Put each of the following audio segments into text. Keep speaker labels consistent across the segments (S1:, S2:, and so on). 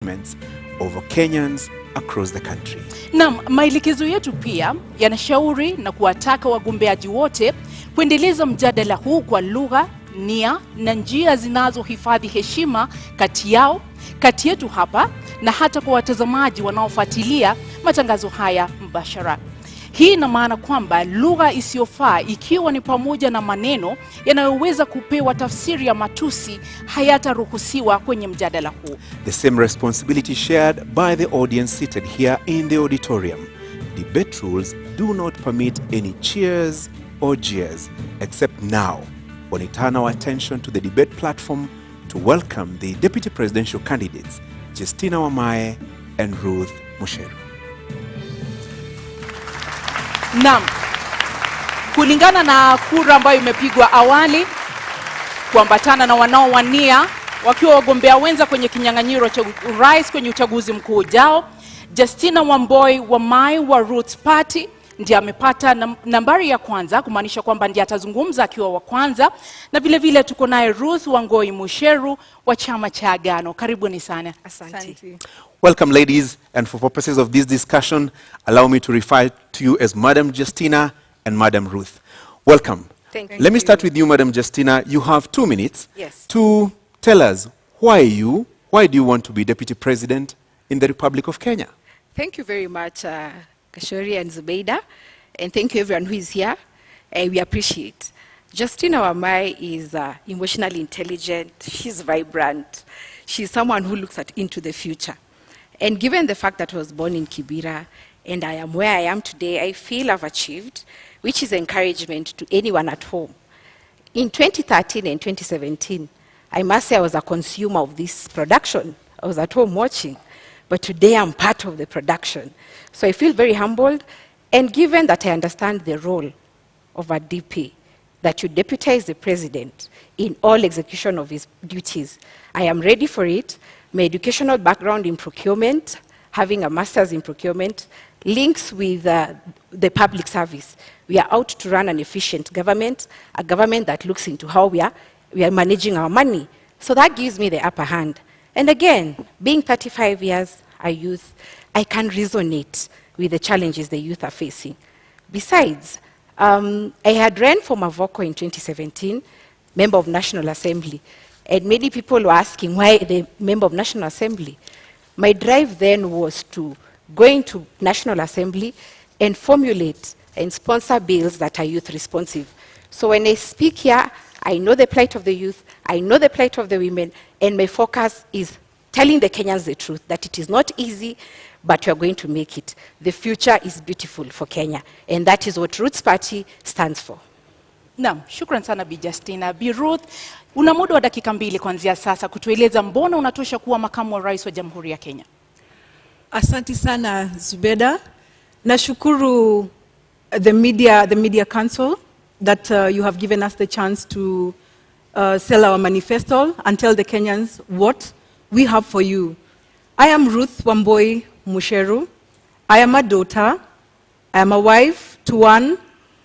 S1: over Kenyans across the country.
S2: Naam, maelekezo yetu pia yanashauri na kuwataka wagombeaji wote kuendeleza mjadala huu kwa lugha, nia na njia zinazohifadhi heshima kati yao, kati yetu hapa na hata kwa watazamaji wanaofuatilia matangazo haya mbashara. Hii ina maana kwamba lugha isiyofaa, ikiwa ni pamoja na maneno yanayoweza kupewa tafsiri ya matusi, hayataruhusiwa kwenye mjadala huu.
S1: The same responsibility shared by the audience seated here in the auditorium. Debate rules do not permit any cheers or jeers, except now, when we turn our attention to the debate platform to welcome the deputy presidential candidates, Justina Wamae and Ruth Musheru.
S2: Naam, kulingana na kura ambayo imepigwa awali kuambatana na wanaowania wakiwa wagombea wenza kwenye kinyang'anyiro cha urais kwenye uchaguzi mkuu ujao, Justina Wamae wa Ruth Party ndiye amepata nambari ya kwanza, kumaanisha kwamba ndiye atazungumza akiwa wa kwanza, na vile vile tuko naye Ruth Musheru wa chama cha Agano. Karibuni sana.
S3: Asante.
S1: Welcome, ladies, and for purposes of this discussion, allow me to refer to you as Madam Justina and Madam Ruth. Welcome.
S3: Thank you.
S1: Let me start with you, Madam Justina. You have 2 minutes to tell us why do you want to be Deputy President in the Republic of Kenya?
S3: Thank you very much, Kashori and Zubeida, and thank you everyone who is here. We appreciate. Justina Wamae is emotionally intelligent, she's vibrant, she's someone who looks into the future. And given the fact that I was born in Kibera and I am where I am today, I feel I've achieved, which is encouragement to anyone at home. In 2013 and 2017, I must say I was a consumer of this production. I was at home watching, but today I'm part of the production. So I feel very humbled, and given that I understand the role of a DP, that you deputize the president in all execution of his duties, I am ready for it. My educational background in procurement, having a master's in procurement, links with the public service. We are out to run an efficient government, a government that looks into how we are managing our money. So that gives me the upper hand. And again, being 35 years a youth, I can resonate with the challenges the youth are facing. Besides, I had ran for Mavoko in 2017, member of National Assembly. And many people were asking, why the member of National Assembly? My drive then was to go into National Assembly and formulate and sponsor bills that are youth responsive. So when I speak here, I know the plight of the youth, I know the plight of the women, and my focus is telling the Kenyans the truth, that it is not easy, but we are going to make it. The future is beautiful for Kenya, and that is what Ruth's Party stands for.
S2: Naam, shukran sana Bi Justina. Bi Ruth, una muda wa dakika 2 kuanzia sasa kutueleza mbona unatosha kuwa makamu wa rais wa Jamhuri ya Kenya.
S4: Asante sana Zubeda. Nashukuru the media council that you have given us the chance to sell our manifesto and tell the Kenyans what we have for you. I am Ruth Musheru. I am a daughter. I am a wife to one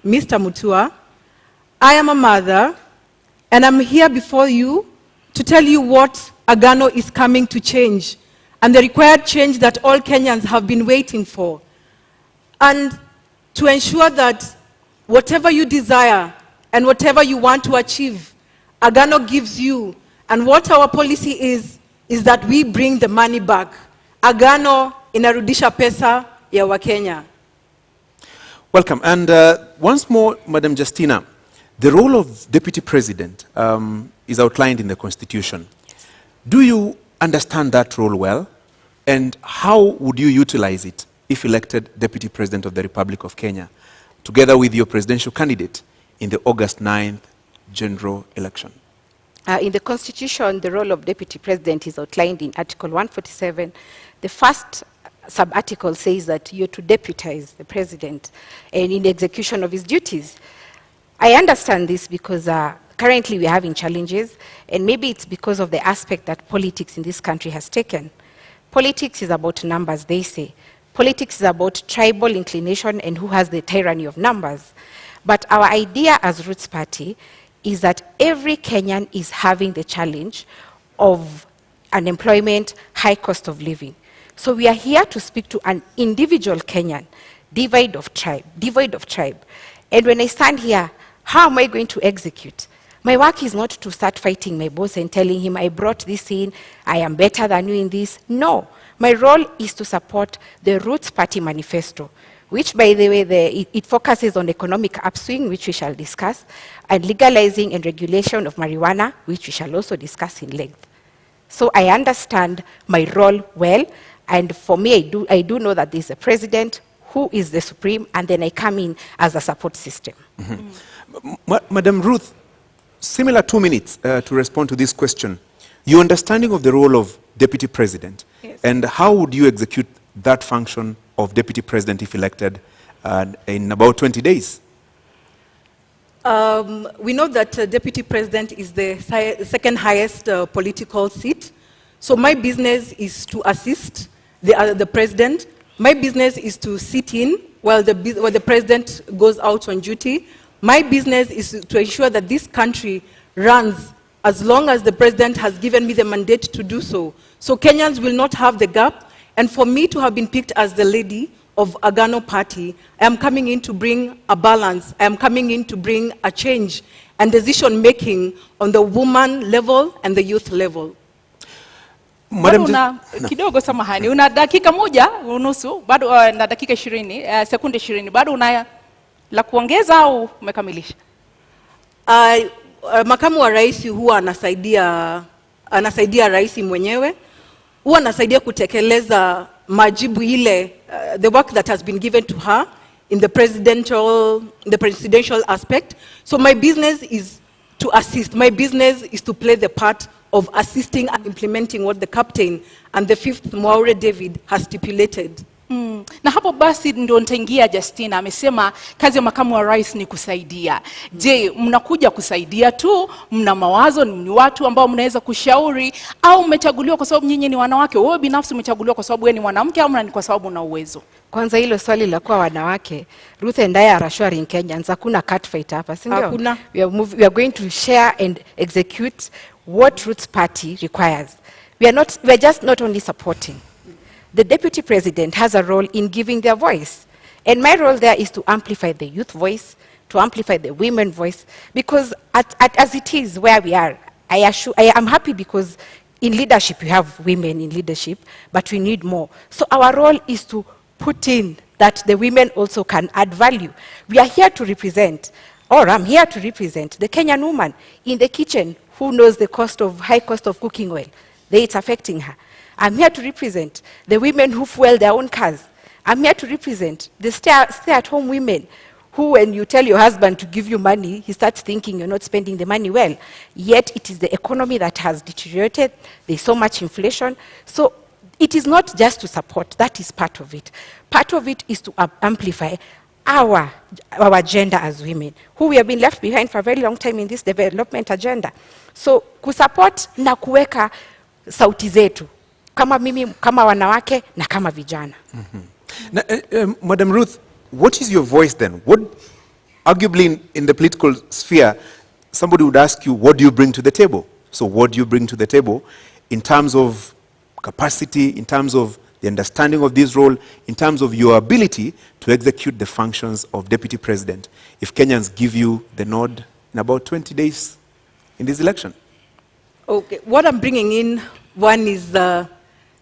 S4: Mr. Mutua. I am a mother, and I'm here before you to tell you what Agano is coming to change, and the required change that all Kenyans have been waiting for. And to ensure that whatever you desire and whatever you want to achieve, Agano gives you. And what our policy is that we bring the money back. Agano inarudisha pesa ya Wakenya.
S1: Welcome. And once more, Madam Justina, the role of Deputy President is outlined in the Constitution.
S3: Yes.
S1: Do you understand that role well? And how would you utilize it if elected Deputy President of the Republic of Kenya, together with your presidential candidate in the August 9th general election?
S3: In the Constitution, the role of Deputy President is outlined in Article 147. The first sub-article says that you're to deputize the President and in the execution of his duties. I understand this because currently we're having challenges, and maybe it's because of the aspect that politics in this country has taken. Politics is about numbers, they say. Politics is about tribal inclination and who has the tyranny of numbers. But our idea as Ruth's Party is that every Kenyan is having the challenge of unemployment, high cost of living. So we are here to speak to an individual Kenyan, devoid of tribe. And when I stand here, how am I going to execute? My work is not to start fighting my boss and telling him, I brought this in, I am better than you in this. No, my role is to support the Roots Party manifesto, which, by the way, it focuses on economic upswing, which we shall discuss, and legalizing and regulation of marijuana, which we shall also discuss in length. So I understand my role well, and for me, I do know that there's a president who is the supreme, and then I come in as a support system.
S1: Madam Ruth, similar 2 minutes to respond to this question. Your understanding of the role of Deputy President,
S4: yes,
S1: and how would you execute that function of Deputy President if elected in about 20 days?
S4: We know that Deputy President is the second highest political seat. So my business is to assist the President. My business is to sit in while the President goes out on duty. My business is to ensure that this country runs as long as the President has given me the mandate to do so. So Kenyans will not have the gap. And for me to have been picked as the lady of Agano Party, I am coming in to bring a balance. I am coming in to bring a change and decision-making on the woman level and the youth level.
S2: Bado una kidogo samahani, una dakika moja unusu, bado na dakika 20, sekunde 20, bado una la kuongeza au umekamilisha?
S4: Makamu wa rais huwa anasaidia rais mwenyewe, huwa anasaidia kutekeleza majibu ile, the work that has been given to her in the presidential aspect. So my business is to assist. My business is to play the part of assisting and implementing what the captain and the 5th Mwaure David has stipulated.
S2: Na hapo basi ndio nitaingia Justina. Amesema kazi ya makamu wa rais ni kusaidia. Je, mnakuja kusaidia tu? Mna mawazo? Ni watu ambao mnaweza kushauri, au mmechaguliwa kwa sababu nyinyi ni wanawake? Wewe binafsi umechaguliwa kwa sababu wewe ni mwanamke, au ni kwa sababu una uwezo?
S3: Kwanza hilo swali la kuwa wanawake, Ruth and I are assuring Kenyans, hakuna cat fight hapa, si ndio?
S4: Hakuna.
S3: We are going to share and execute what Roots Party requires. We are just not only supporting. The Deputy President has a role in giving their voice. And my role there is to amplify the youth voice, to amplify the women voice, because as it is where we are, I am happy because in leadership, you have women in leadership, but we need more. So our role is to put in that the women also can add value. We are here to represent, or I'm here to represent the Kenyan woman in the kitchen who knows the high cost of cooking oil. It's affecting her. I'm here to represent the women who fuel their own cars. I'm here to represent the stay-at-home women who, when you tell your husband to give you money, he starts thinking you're not spending the money well. Yet it is the economy that has deteriorated. There's so much inflation. So it is not just to support. That is part of it. Part of it is to amplify our agenda as women, who we have been left behind for a very long time in this development agenda. So kusupport na kuweka sauti zetu. Kama mimi, kama wanawake, na kama vijana.
S1: Madam Ruth, what is your voice then? What, arguably in the political sphere, somebody would ask you, what do you bring to the table? So what do you bring to the table in terms of capacity, in terms of the understanding of this role, in terms of your ability to execute the functions of Deputy President, if Kenyans give you the nod in about 20 days in this election?
S4: Okay, what I'm bringing in, one is the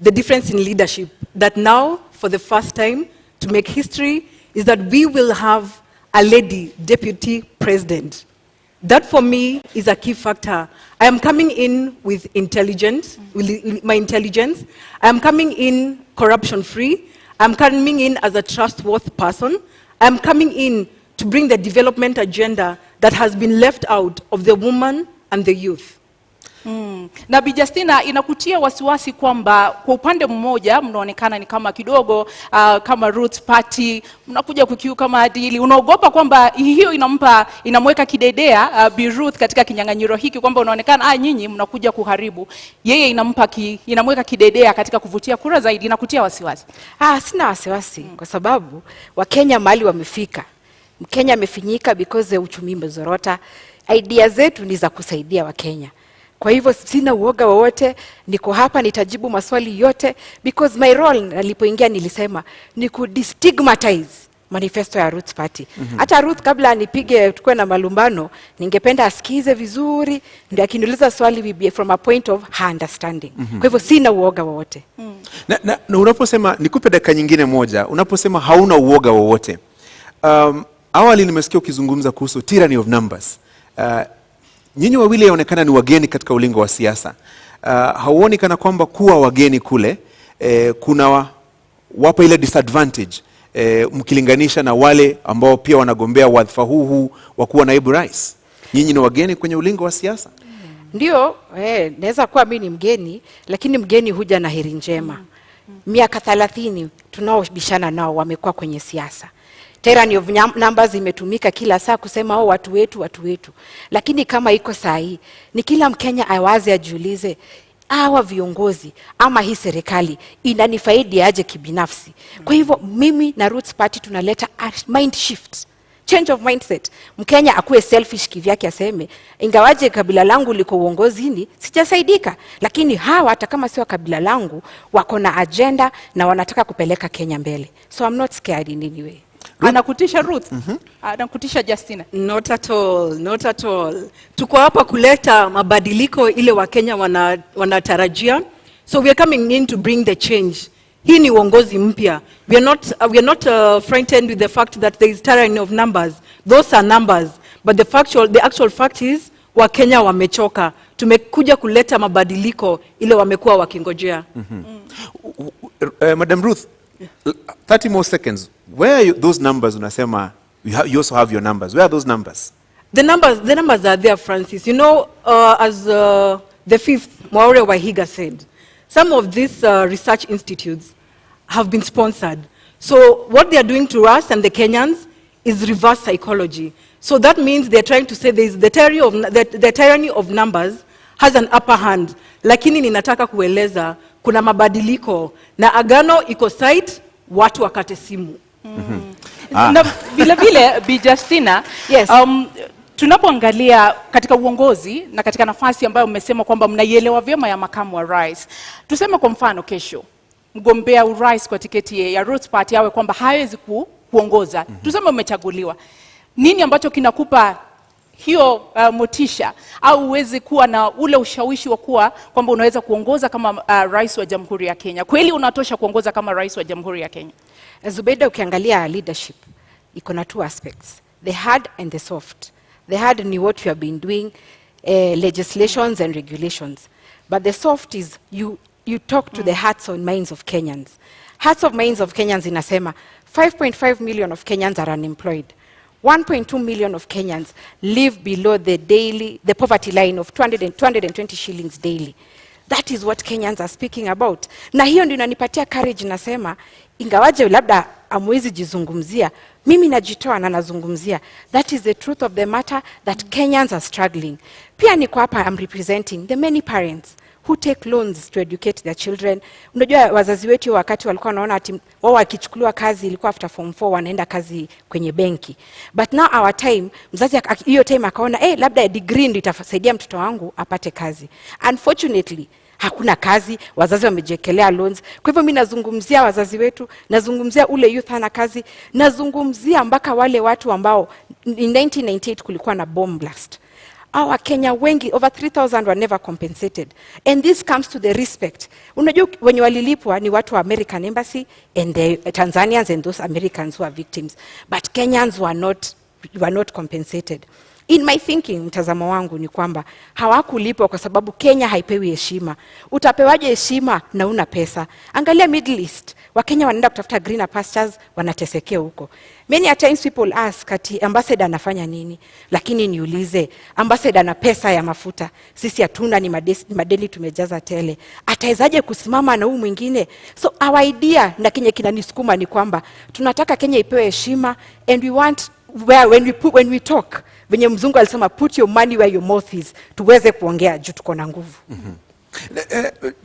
S4: difference in leadership, that now, for the first time, to make history, is that we will have a lady deputy president. That, for me, is a key factor. I am coming in with intelligence, with my intelligence. I am coming in corruption-free. I'm coming in as a trustworthy person. I'm coming in to bring the development agenda that has been left out of the woman and the youth.
S2: Na Bi Justina, inakutia wasiwasi kwamba kwa upande mmoja mnaonekana ni kama kidogo kama Roots Party mnakuja kukiuka maadili, unaogopa kwamba hiyo inamweka kidedea Bi Ruth katika kinyang'anyiro hiki, kwamba unaonekana nyinyi mnakuja kuharibu, yeye inamweka kidedea katika kuvutia kura zaidi, inakutia wasiwasi?
S3: Sina wasiwasi kwa sababu Wakenya mahali wamefika. Mkenya amefinyika because uchumi umezorota. Idea zetu ni za kusaidia Wakenya. Kwa hivyo sina uoga wowote, niko hapa nitajibu maswali yote, because my role nilipoingia nilisema ni kudestigmatize manifesto ya Ruth Party. Hata Ruth kabla anipige tukue na malumbano, ningependa asikize vizuri, ndio akiniuliza swali we be from a point of her understanding. Kwa hivyo sina uoga wowote.
S1: Na unaposema, nikupe dakika nyingine moja, unaposema hauna uoga wowote, awali nimesikia ukizungumza kuhusu tyranny of numbers. Nyinyi wawili yaonekana ni wageni katika ulingo wa siasa. Hauoni kana kwamba kuwa wageni kule kuna wapa ile disadvantage mkilinganisha na wale ambao pia wanagombea wadhifa huu wa kuwa naibu rais? Nyinyi ni wageni kwenye ulingo wa siasa.
S3: Ndio, naweza kuwa mimi ni mgeni, lakini mgeni huja na heri njema. Miaka 30 tunaobishana nao wamekuwa kwenye siasa. Tyranny of numbers imetumika kila saa kusema watu wetu. Lakini kama iko sahi, ni kila Mkenya awaze ajiulize, hawa viongozi ama hii serikali inanifaidi aje kibinafsi? Kwa hivyo mimi na Ruth Party tunaleta a mind shift, change of mindset. Mkenya akuwe selfish kivyake, aseme ingawaje kabila langu liko uongozini sijasaidika, lakini hawa hata kama sio kabila langu wako na agenda na wanataka kupeleka Kenya mbele. So I'm not scared in any way.
S2: Anakutisha Ruth? Anakutisha Justina?
S4: Not at all, not at all. Tuko hapa kuleta mabadiliko ile Wakenya wanatarajia. So we are coming in to bring the change. Hii ni uongozi mpya. We are not frightened with the fact that there is tyranny of numbers. Those are numbers. But the actual fact is Wakenya wamechoka. Tumekuja kuleta mabadiliko ile wamekuwa wakingojea.
S1: Madam Ruth, 30 more seconds. Where are those numbers? Unasema you also have your numbers. Where are those numbers?
S4: The numbers are there, Francis. You know, as the fifth Mwaure Wahiga said, some of these research institutes have been sponsored. So what they are doing to us and the Kenyans is reverse psychology. So that means they're trying to say the tyranny of numbers has an upper hand. Lakini ninataka kueleza kuna mabadiliko na agano iko site, watu wakate simu.
S2: Na vile vile Bi Justina,
S3: Yes.
S2: Tunapoangalia katika uongozi na katika nafasi ambayo mmesema kwamba mnaielewa vyema ya makamu wa rais, tuseme kwa mfano kesho mgombea urais kwa tiketi ya Ruth Party awe kwamba hawezi kuongoza, tuseme umechaguliwa, nini ambacho kinakupa hiyo motisha au uweze kuwa na ule ushawishi wa kuwa kwamba unaweza kuongoza kama rais wa Jamhuri ya Kenya? Kweli unatosha kuongoza kama rais wa Jamhuri ya Kenya?
S3: Zubeida, ukiangalia leadership iko na two aspects, the hard and the soft. The hard ni what you have been doing, legislations and regulations. But the soft is you talk to the hearts and minds of Kenyans. Hearts of minds of Kenyans inasema 5.5 million of Kenyans are unemployed. 1.2 million of Kenyans live below the poverty line of 220 shillings daily. That is what Kenyans are speaking about. Na hiyo ndio inanipatia courage, nasema ingawaje labda amwezi jizungumzia, mimi najitoa na nazungumzia. That is the truth of the matter, that Kenyans are struggling. Pia niko hapa, I'm representing the many parents who take loans to educate their children. Unajua wazazi wetu wakati walikuwa wanaona ati wao wakichukuliwa kazi ilikuwa after form 4 wanaenda kazi kwenye benki. But now our time, mzazi hiyo time akaona labda degree ndio itasaidia mtoto wangu apate kazi. Unfortunately, hakuna kazi, wazazi wamejekelea loans. Kwa hivyo mimi nazungumzia wazazi wetu, nazungumzia ule youth hana kazi, nazungumzia mpaka wale watu ambao in 1998 kulikuwa na bomb blast. Our Kenya wengi, over 3,000 were never compensated. And this comes to the respect. Unajua wenye walilipwa ni watu wa American Embassy and the Tanzanians and those Americans who are victims. But Kenyans were not compensated. In my thinking, mtazamo wangu ni kwamba hawakulipwa kwa sababu Kenya haipewi heshima. Utapewaje heshima na una pesa? Angalia Middle East. Wakenya wanaenda kutafuta greener pastures, wanatesekea huko. Many a times people ask ati ambassador anafanya nini? Lakini niulize, ambassador na pesa ya mafuta, sisi hatuna, ni madeni tumejaza tele. Atawezaje kusimama na huyu mwingine? So our idea na Kenya kinanisukuma ni kwamba tunataka Kenya ipewe heshima, and we want when we talk, venye mzungu alisema put your money where your mouth is, tuweze kuongea juu tuko na nguvu.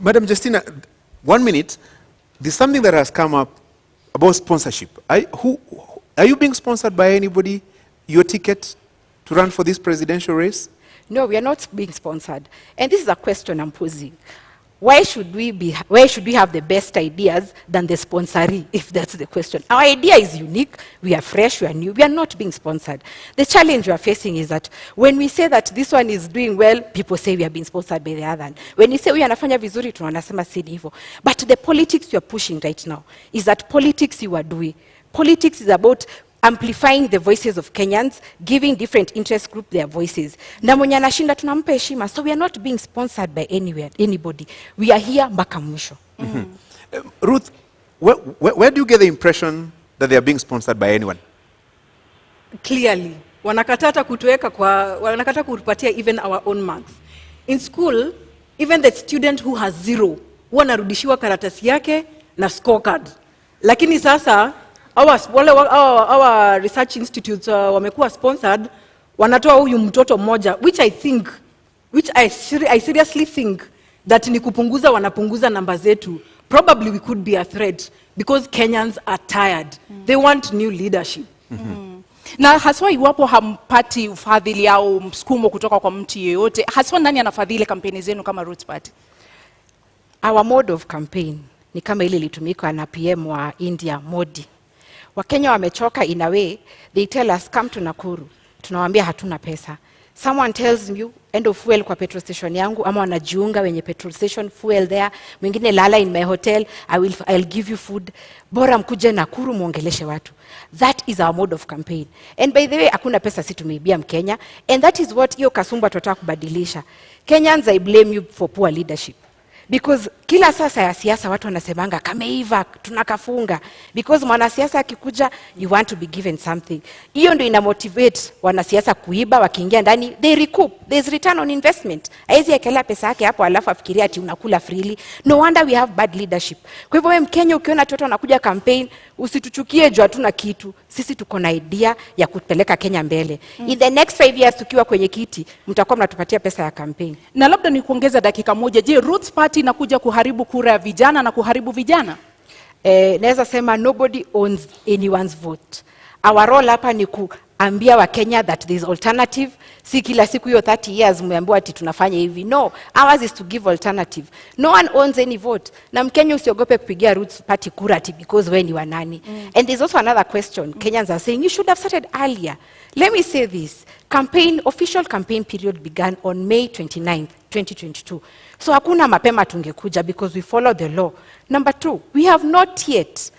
S1: Madam Justina, 1 minute. There's something that has come up about sponsorship. Are you being sponsored by anybody, your ticket to run for this presidential race?
S3: No, we are not being sponsored. And this is a question I'm posing. Why should we have the best ideas than the sponsoree, if that's the question? Our idea is unique, we are fresh, we are new, we are not being sponsored. The challenge we are facing is that when we say that this one is doing well, people say we are being sponsored by the other. When we say we anafanya vizuri, tunasema si hivyo. But the politics you are pushing right now is that politics you are doing. Politics is about amplifying the voices of Kenyans, giving different interest groups their voices. Na mwenye anashinda tunampa heshima. So we are not being sponsored by anybody. We are here mpaka mwisho.
S1: Ruth, where do you get the impression that they are being sponsored by anyone?
S4: Clearly, wanakatata kutupatia even our own marks. In school, even the student who has 0, huwa anarudishiwa karatasi yake na scorecard. Lakini sasa our research institutes wamekuwa sponsored, wanatoa huyu mtoto mmoja, which I seriously think that ni kupunguza, wanapunguza namba zetu. Probably we could be a threat because Kenyans are tired. They want new leadership.
S2: Na haswa iwapo hampati ufadhili au msukumo kutoka kwa mtu yeyote, haswa nani anafadhili kampeni zenu kama Roots Party?
S3: Our mode of campaign ni kama ile ilitumika na PM wa India, Modi. Wakenya wamechoka in a way, they tell us come to Nakuru. Tunawaambia hatuna pesa. Someone tells you end of fuel kwa petrol station yangu, ama wanajiunga wenye petrol station, fuel there. Mwingine lala in my hotel, I'll give you food. Bora mkuje Nakuru muongeleshe watu. That is our mode of campaign. And by the way, hakuna pesa si tumeibia Mkenya. And that is what hiyo kasumba tunataka kubadilisha. Kenyans, I blame you for poor leadership. Because kila sasa ya siasa watu wanasemanga kameiva tunakafunga, because mwanasiasa akikuja you want to be given something. Hiyo ndio ina motivate wanasiasa kuiba, wakiingia ndani they recoup, there's return on investment. Haizi ekelea pesa yake hapo alafu afikiria ati unakula freely. No wonder we have bad leadership. Kwa hivyo wewe Mkenya ukiona watu wanakuja campaign, usituchukie juu hatuna kitu. Sisi tuko na idea ya kupeleka Kenya mbele. In the next 5 years tukiwa kwenye kiti, mtakuwa mnatupatia pesa ya campaign.
S2: Na labda ni kuongeza dakika moja, je, Roots Party inakuja kuharibu kura ya vijana na kuharibu vijana?
S3: Naweza sema nobody owns anyone's vote. Our role hapa ni kuambia wa Kenya that there is alternative. Si kila siku hiyo 30 years mmeambiwa ati tunafanya hivi. No, ours is to give alternative. No one owns any vote. Na Mkenya usiogope kupigia Roots Party kura ati because wewe ni wa nani. And there's also another question. Kenyans are saying you should have started earlier. Let me say this. Official campaign period began on May 29th, 2022. So hakuna mapema tungekuja because we follow the law. Number 2, we have not yet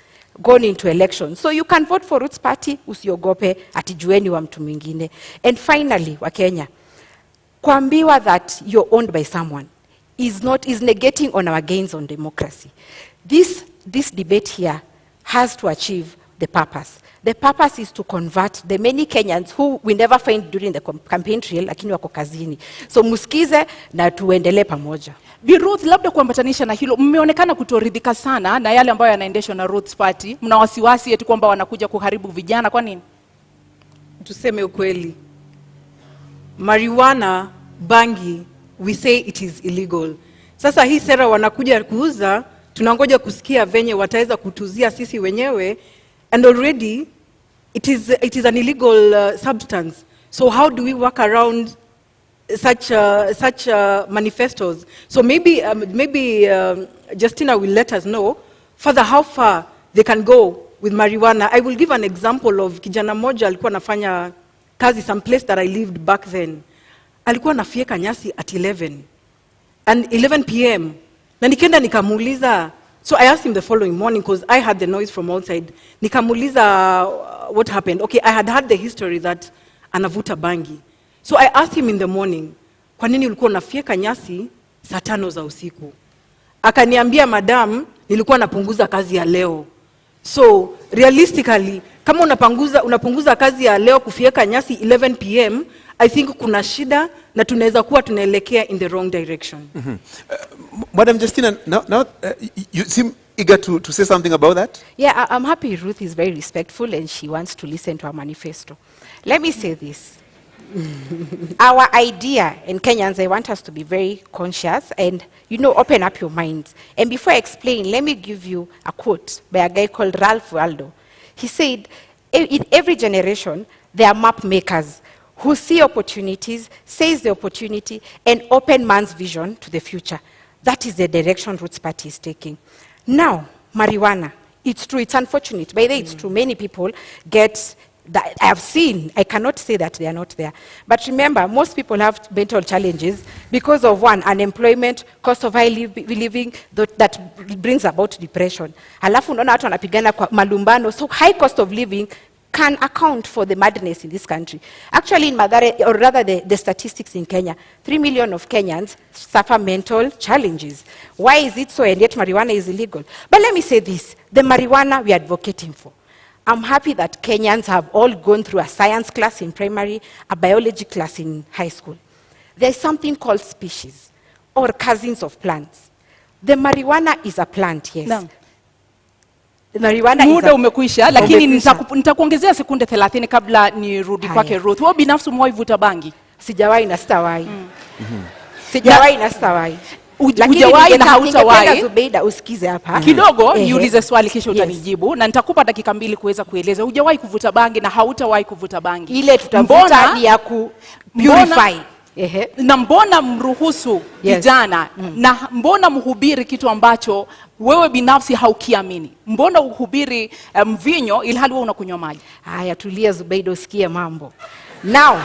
S3: gone into election. So you can vote for Roots Party, usiogope ati jueni wa mtu mwingine. And finally, wa Kenya, kuambiwa that you're owned by someone is negating on our gains on democracy. This debate here has to achieve the purpose. The purpose is to convert the many Kenyans who we never find during the campaign trail, lakini wako kazini. So musikize na tuendelee pamoja.
S2: Bi Ruth, labda kuambatanisha na hilo, mmeonekana kutoridhika sana na yale ambayo yanaendeshwa na Roots Party. Mna wasiwasi eti kwamba wanakuja kuharibu vijana, kwa nini?
S4: Tuseme ukweli. Marijuana, bangi, we say it is illegal. Sasa hii sera wanakuja kuuza, tunangoja kusikia venye wataweza kutuzia sisi wenyewe. And already, it is an illegal substance. So how do we work around such manifestos? So maybe Justina will let us know further how far they can go with marijuana. I will give an example of kijana moja alikuwa nafanya kazi some place that I lived back then. Alikuwa nafieka nyasi at 11 p.m. Na nikenda nikamuuliza. So I asked him the following morning because I had the noise from outside. Nikamuuliza what happened. Okay, I had heard the history that anavuta bangi. So I asked him in the morning, kwa nini ulikuwa unafieka nyasi saa 5 za usiku? Akaniambia, madam, nilikuwa napunguza kazi ya leo. So realistically, kama unapunguza kazi ya leo kufieka nyasi 11 p.m., I think kuna shida na tunaweza kuwa tunaelekea in the wrong direction.
S1: Madam Justina, now you seem eager to say something about that?
S3: Yeah, I'm happy Ruth is very respectful and she wants to listen to our manifesto. Let me say this. Our idea, and Kenyans, I want us to be very conscious and, open up your minds. And before I explain, let me give you a quote by a guy called Ralph Waldo. He said, in every generation, there are map makers who see opportunities, seize the opportunity, and open man's vision to the future. That is the direction Ruth's party is taking. Now, marijuana, it's true, it's unfortunate. By the way, it's true, many people get that I have seen, I cannot say that they are not there. But remember, most people have mental challenges because of one, unemployment, cost of high living, that brings about depression. Alafu unaona watu wanapigana kwa malumbano, so high cost of living can account for the madness in this country. Actually, in Mathare, or rather the statistics in Kenya, 3 million of Kenyans suffer mental challenges. Why is it so, and yet marijuana is illegal? But let me say this, the marijuana we are advocating for. I'm happy that Kenyans have all gone through a science class in primary, a biology class in high school. There's something called species, or cousins of plants. The marijuana is a plant, yes.
S2: No.
S3: The marijuana
S2: muda umekwisha, lakini nitakuongezea sekunde 30 kabla nirudi kwake Ruth. Wewe binafsi umewahi vuta bangi?
S3: Sijawahi na sitawahi. Sijawahi na sitawahi.
S2: Hujawahi na hautawahi.
S3: Zubeida usikize hapa.
S2: Kidogo niulize swali kisha utanijibu na nitakupa dakika 2 kuweza kueleza. Hujawahi kuvuta bangi na hautawahi kuvuta bangi.
S3: Ile tutavuta ni ya ku purify.
S2: Na mbona mruhusu vijana na mbona mhubiri kitu ambacho wewe binafsi haukiamini? Mbona uhubiri mvinyo ilhali wewe unakunywa maji?
S3: Haya, tulia Zubeida usikie mambo. Now,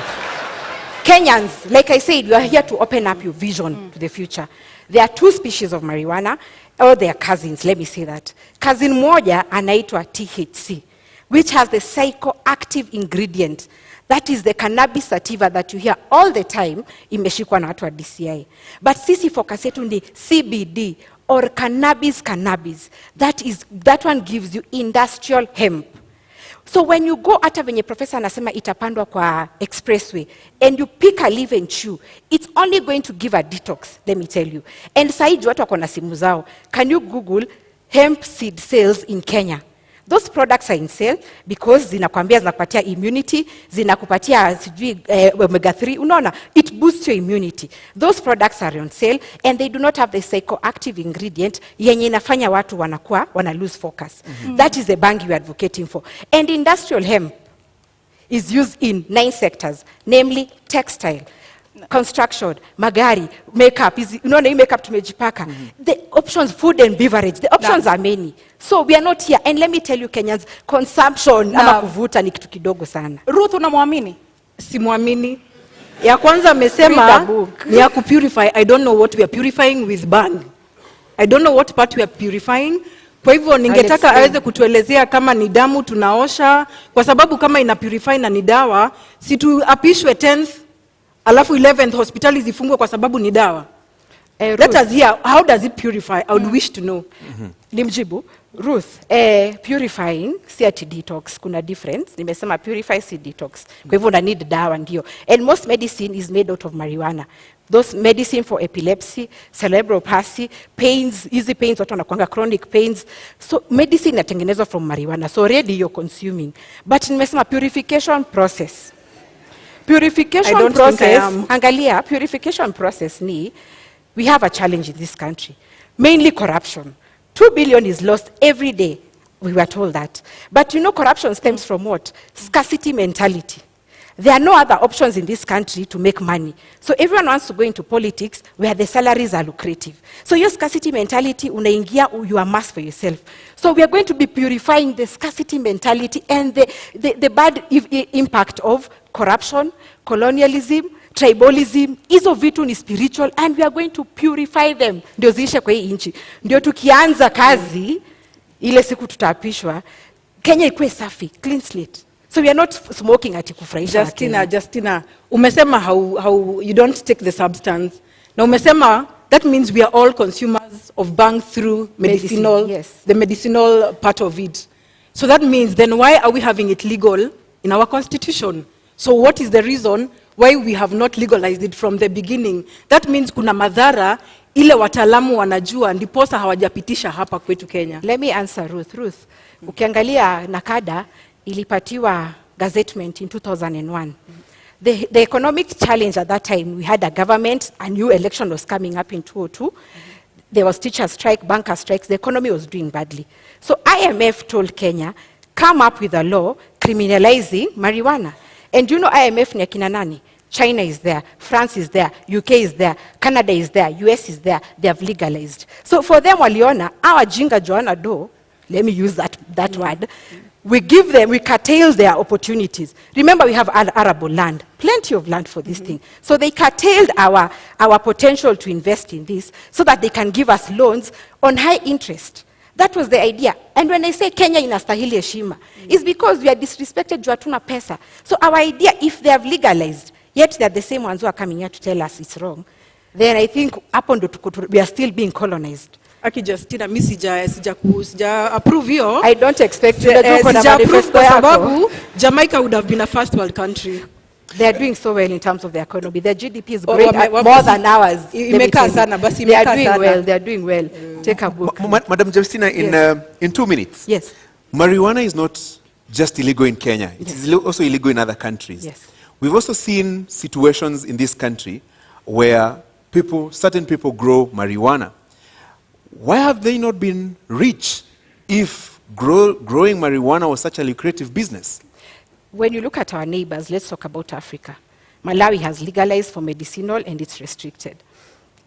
S3: Kenyans, like I said, we are here to open up your vision to the future. There are 2 species of marijuana, or they are cousins, let me say that. Cousin moja anaitwa THC, which has the psychoactive ingredient. That is the cannabis sativa that you hear all the time, imeshikwa na watu wa DCI. But sisi focus yetu ni CBD, or cannabis. That one gives you industrial hemp. So when you go, hata venye professor anasema itapandwa kwa expressway, and you pick a leaf and chew, it's only going to give a detox, let me tell you. And saidi watu wako na simu zao. Can you Google hemp seed sales in Kenya? Those products are in sale because zinakwambia zinakupatia immunity, zinakupatia sijui omega 3, unaona, it boosts your immunity. Those products are on sale and they do not have the psychoactive ingredient yenye inafanya watu wana lose focus. That is the bangi we are advocating for. And industrial hemp is used in 9 sectors, namely textile, construction, magari, makeup, unaona hii makeup tumejipaka. The options, food and beverage, the options are many. So we are not here. And let me tell you Kenyans, consumption ama kuvuta ni kitu kidogo sana.
S2: Ruth, unamwamini?
S4: Simuamini. Ya kwanza amesema ni ya kupurify. I don't know what we are purifying with bang. I don't know what part we are purifying. Kwa hivyo ningetaka aweze kutuelezea kama ni damu tunaosha, kwa sababu kama ina purify na ni dawa, si tuapishwe 10th alafu 11th hospitali zifungwe kwa sababu ni dawa. Let us hear, how does it purify? I would wish to know.
S3: Nimjibu, Ruth, purifying, si ati detox, kuna difference. Nimesema purify, si detox. Kwa hivyo una need dawa ndio. And most medicine is made out of marijuana. Those medicine for epilepsy, cerebral palsy, pains, easy pains, watu wanakuanga chronic pains. So medicine inatengenezwa from marijuana. So already you're consuming. But nimesema purification process. Purification process, angalia, purification process ni, we have a challenge in this country. Mainly corruption. 2 billion is lost every day. We were told that. But you know corruption stems from what? Scarcity mentality. There are no other options in this country to make money. So everyone wants to go into politics where the salaries are lucrative. So your scarcity mentality, unaingia, you amass for yourself. So we are going to be purifying the scarcity mentality and the bad impact of corruption, colonialism, tribalism. Hizo vitu ni spiritual and we are going to purify them. Ndio ziishe kwa hii nchi. Ndio tukianza kazi, ile siku tutaapishwa, Kenya ikuwe safi, clean slate. So we are not smoking ati kufurahisha.
S4: Justina, umesema how you don't take the substance. Na umesema that means we are all consumers of bang through medicinal,
S3: yes.
S4: The medicinal part of it. So that means then why are we having it legal in our constitution? So what is the reason why we have not legalized it from the beginning? That means kuna madhara ile wataalamu wanajua ndiposa hawajapitisha hapa kwetu Kenya.
S3: Let me answer Ruth. Ukiangalia nakada ilipatiwa gazettement in 2001. The economic challenge at that time, we had a government, a new election was coming up in 2002. There was teacher strike, banker strikes, the economy was doing badly. So IMF told Kenya, come up with a law criminalizing marijuana. And you know IMF ni akina nani? China is there, France is there, UK is there, Canada is there, US is there. They have legalized. So for them, waliona, our jinga Joanna do, let me use that word, we give them, we curtail their opportunities. Remember, we have arable land, plenty of land for this thing. So they curtailed our potential to invest in this so that they can give us loans on high interest. That was the idea. And when I say Kenya inastahili heshima, it's because we are disrespected juu hatuna pesa. So our idea, if they have legalized, yet they are the same ones who are coming here to tell us it's wrong, then I think we are still being colonized.
S4: Aki Justina, mi sija approve hiyo.
S3: I don't expect you to do
S4: sija approve kwa sababu Jamaica would have been a first world country.
S3: They are doing so well in terms of their economy. Their GDP is growing more than ours. They are doing well. They are doing well. Take a book.
S1: Madam Justina, in 2 minutes.
S3: Yes.
S1: Marijuana is not just illegal in Kenya. It is also illegal in other countries.
S3: Yes.
S1: We've also seen situations in this country where certain people grow marijuana. Why have they not been rich if growing marijuana was such a lucrative business?
S3: When you look at our neighbors, let's talk about Africa. Malawi has legalized for medicinal and it's restricted.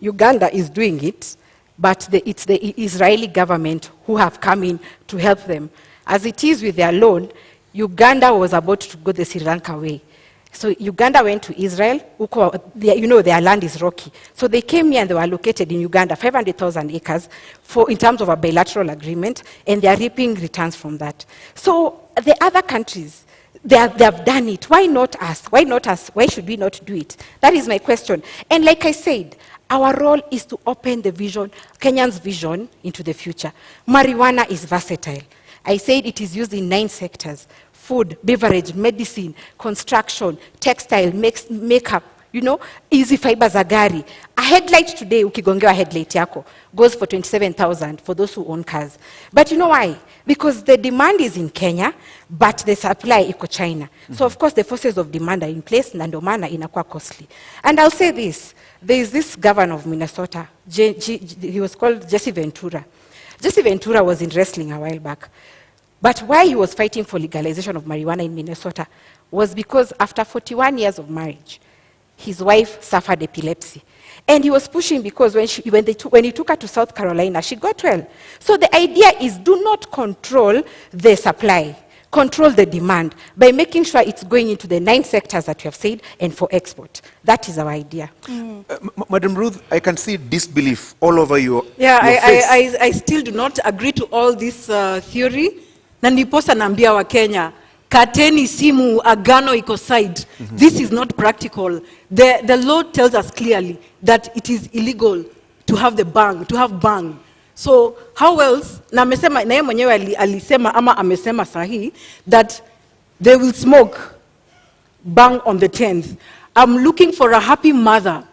S3: Uganda is doing it, but it's the Israeli government who have come in to help them. As it is with their loan, Uganda was about to go the Sri Lanka way. So Uganda went to Israel, their land is rocky. So they came here and they were located in Uganda, 500,000 acres in terms of a bilateral agreement, and they are reaping returns from that. So the other countries, they have done it. Why not us? Why not us? Why should we not do it? That is my question. And like I said, our role is to open the vision, Kenyan's vision into the future. Marijuana is versatile. I said it is used in 9 sectors. Food, beverage, medicine, construction, textile, makeup, easy fiber za gari. A headlight today, ukigongewa headlight yako, goes for 27,000 for those who own cars. But you know why? Because the demand is in Kenya, but the supply iko China. So of course the forces of demand are in place, na ndio maana inakuwa costly. And I'll say this, there is this governor of Minnesota, he was called Jesse Ventura. Jesse Ventura was in wrestling a while back. But why he was fighting for legalization of marijuana in Minnesota was because after 41 years of marriage, his wife suffered epilepsy. And he was pushing because when he took her to South Carolina, she got well. So the idea is do not control the supply, control the demand by making sure it's going into the 9 sectors that you have said and for export. That is our idea.
S1: Madam Ruth, I can see disbelief all over your face.
S4: I still do not agree to all this theory. Na ndiposa naambia wa Kenya, kateni simu, agano iko side. This is not practical. The law tells us clearly that it is illegal to have bang. So how else, na amesema, na yeye mwenyewe alisema ama amesema sahi, that they will smoke bang on the 10th. I'm looking for a happy mother.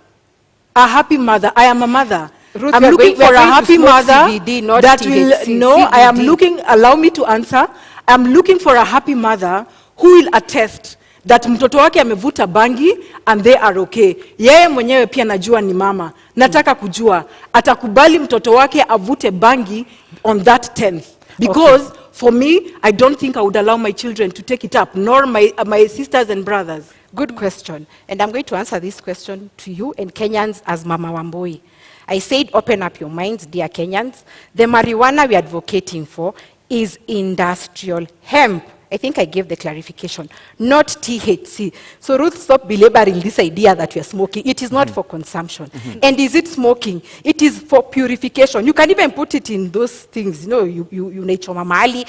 S4: I am a mother.
S3: Ruth,
S4: I'm looking for a happy mother
S3: CBD,
S4: that will,
S3: THC,
S4: no,
S3: CBD.
S4: I am looking, allow me to answer. I'm looking for a happy mother who will attest that mtoto wake amevuta bangi and they are okay. Yeye mwenyewe pia najua ni mama. Nataka kujua, atakubali mtoto wake avute bangi on that 10th. Because for me, I don't think I would allow my children to take it up, nor my sisters and brothers.
S3: Good question. And I'm going to answer this question to you and Kenyans as Mama Wambui. I said open up your minds, dear Kenyans. The marijuana we are advocating for is industrial hemp. I think I gave the clarification, not THC. So Ruth, stop belaboring this idea that we are smoking. It is not for consumption. And is it smoking? It is for purification. You can even put it in those things, you naichoma mahali,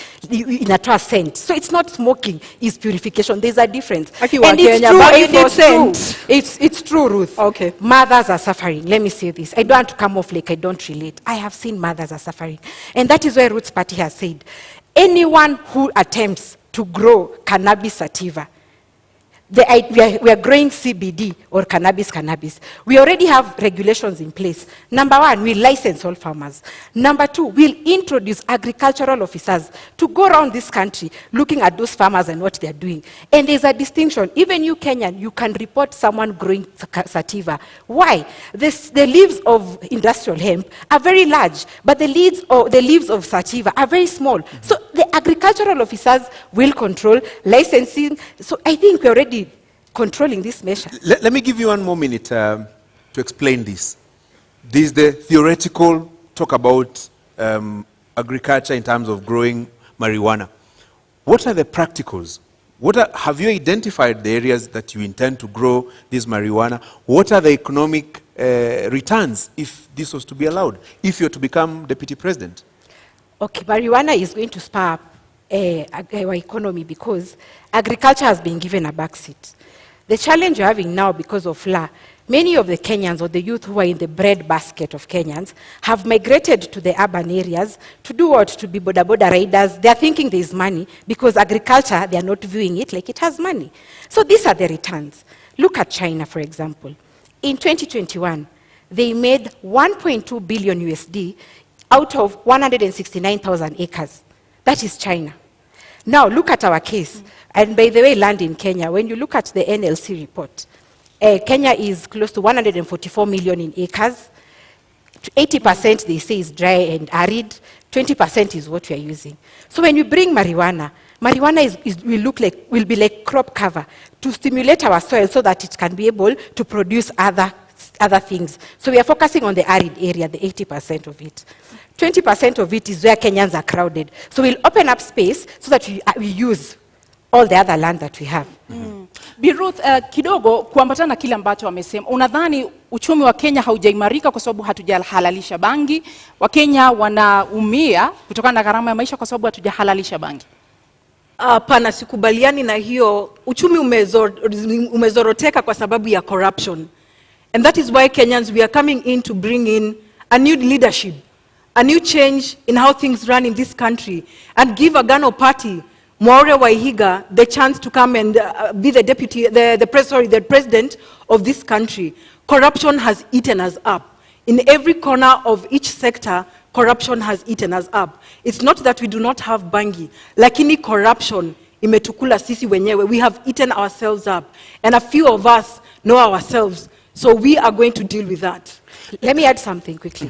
S3: inatoa scent. So it's not smoking, it's purification. There's a difference. And it's true, Ruth.
S4: Okay.
S3: Mothers are suffering. Let me say this. I don't want to come off like I don't relate. I have seen mothers are suffering. And that is why Ruth's party has said, anyone who attempts to grow cannabis sativa, we are growing CBD or cannabis. We already have regulations in place. Number 1, we license all farmers. Number 2, we'll introduce agricultural officers to go around this country looking at those farmers and what they're doing. And there's a distinction. Even you, Kenyan, you can report someone growing sativa. Why? The leaves of industrial hemp are very large, but the leaves of sativa are very small. So the agricultural officers will control licensing. So I think we're already controlling this measure.
S1: Let me give you one more minute to explain this. This is the theoretical talk about agriculture in terms of growing marijuana. What are the practicals? Have you identified the areas that you intend to grow this marijuana? What are the economic returns if this was to be allowed, if you're to become deputy president?
S3: Okay, marijuana is going to spur up our economy because agriculture has been given a backseat. The challenge you're having now because of law, many of the Kenyans or the youth who are in the bread basket of Kenyans have migrated to the urban areas to do what? To be boda riders. They're thinking there's money because agriculture, they're not viewing it like it has money. So these are the returns. Look at China, for example. In 2021, they made 1.2 billion USD out of 169,000 acres. That is China. Now look at our case. And by the way, land in Kenya, when you look at the NLC report, Kenya is close to 144 million in acres. 80% they say is dry and arid. 20% is what we are using. So when you bring marijuana will be like crop cover to stimulate our soil so that it can be able to produce other things. So we are focusing on the arid area, the 80% of it. 20% of it is where Kenyans are crowded. So we'll open up space so that we use all the other land that we have.
S2: Bi Ruth, kidogo kuambatana na kile ambacho wamesema, unadhani uchumi wa Kenya haujaimarika kwa sababu hatujahalalisha bangi? Wakenya wanaumia kutokana na gharama ya maisha kwa sababu hatujahalalisha bangi?
S4: Hapana, sikubaliani na hiyo. Uchumi umezoroteka kwa sababu ya corruption. And that is why Kenyans, we are coming in to bring in a new leadership, a new change in how things run in this country, and give Agano Party, Mwaure Waihiga, the chance to come and be the president of this country. Corruption has eaten us up. In every corner of each sector, corruption has eaten us up. It's not that we do not have bangi, lakini corruption imetukula sisi wenyewe. We have eaten ourselves up, and a few of us know ourselves. So we are going to deal with that.
S3: Let me add something quickly.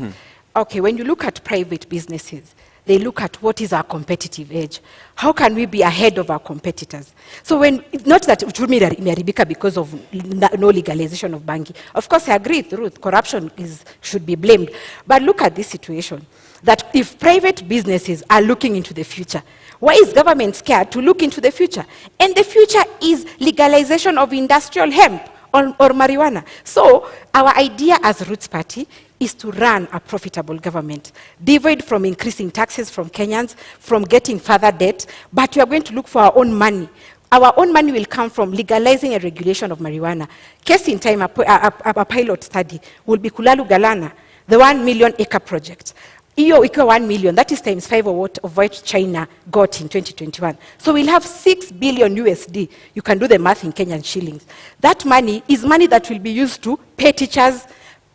S3: Okay, when you look at private businesses, they look at what is our competitive edge. How can we be ahead of our competitors? So not that uchumi imeharibika because of no legalization of bangi. Of course, I agree with Ruth, corruption should be blamed. But look at this situation, that if private businesses are looking into the future, why is government scared to look into the future? And the future is legalization of industrial hemp or marijuana. So our idea as Roots Party is to run a profitable government, devoid from increasing taxes from Kenyans, from getting further debt, but we are going to look for our own money. Our own money will come from legalizing a regulation of marijuana. Case in time, a pilot study will be Kulalu Galana, the 1 million acre project. Iyo iko 1 million, that is times 5 of what China got in 2021. So we'll have 6 billion USD. You can do the math in Kenyan shillings. That money is money that will be used to pay teachers,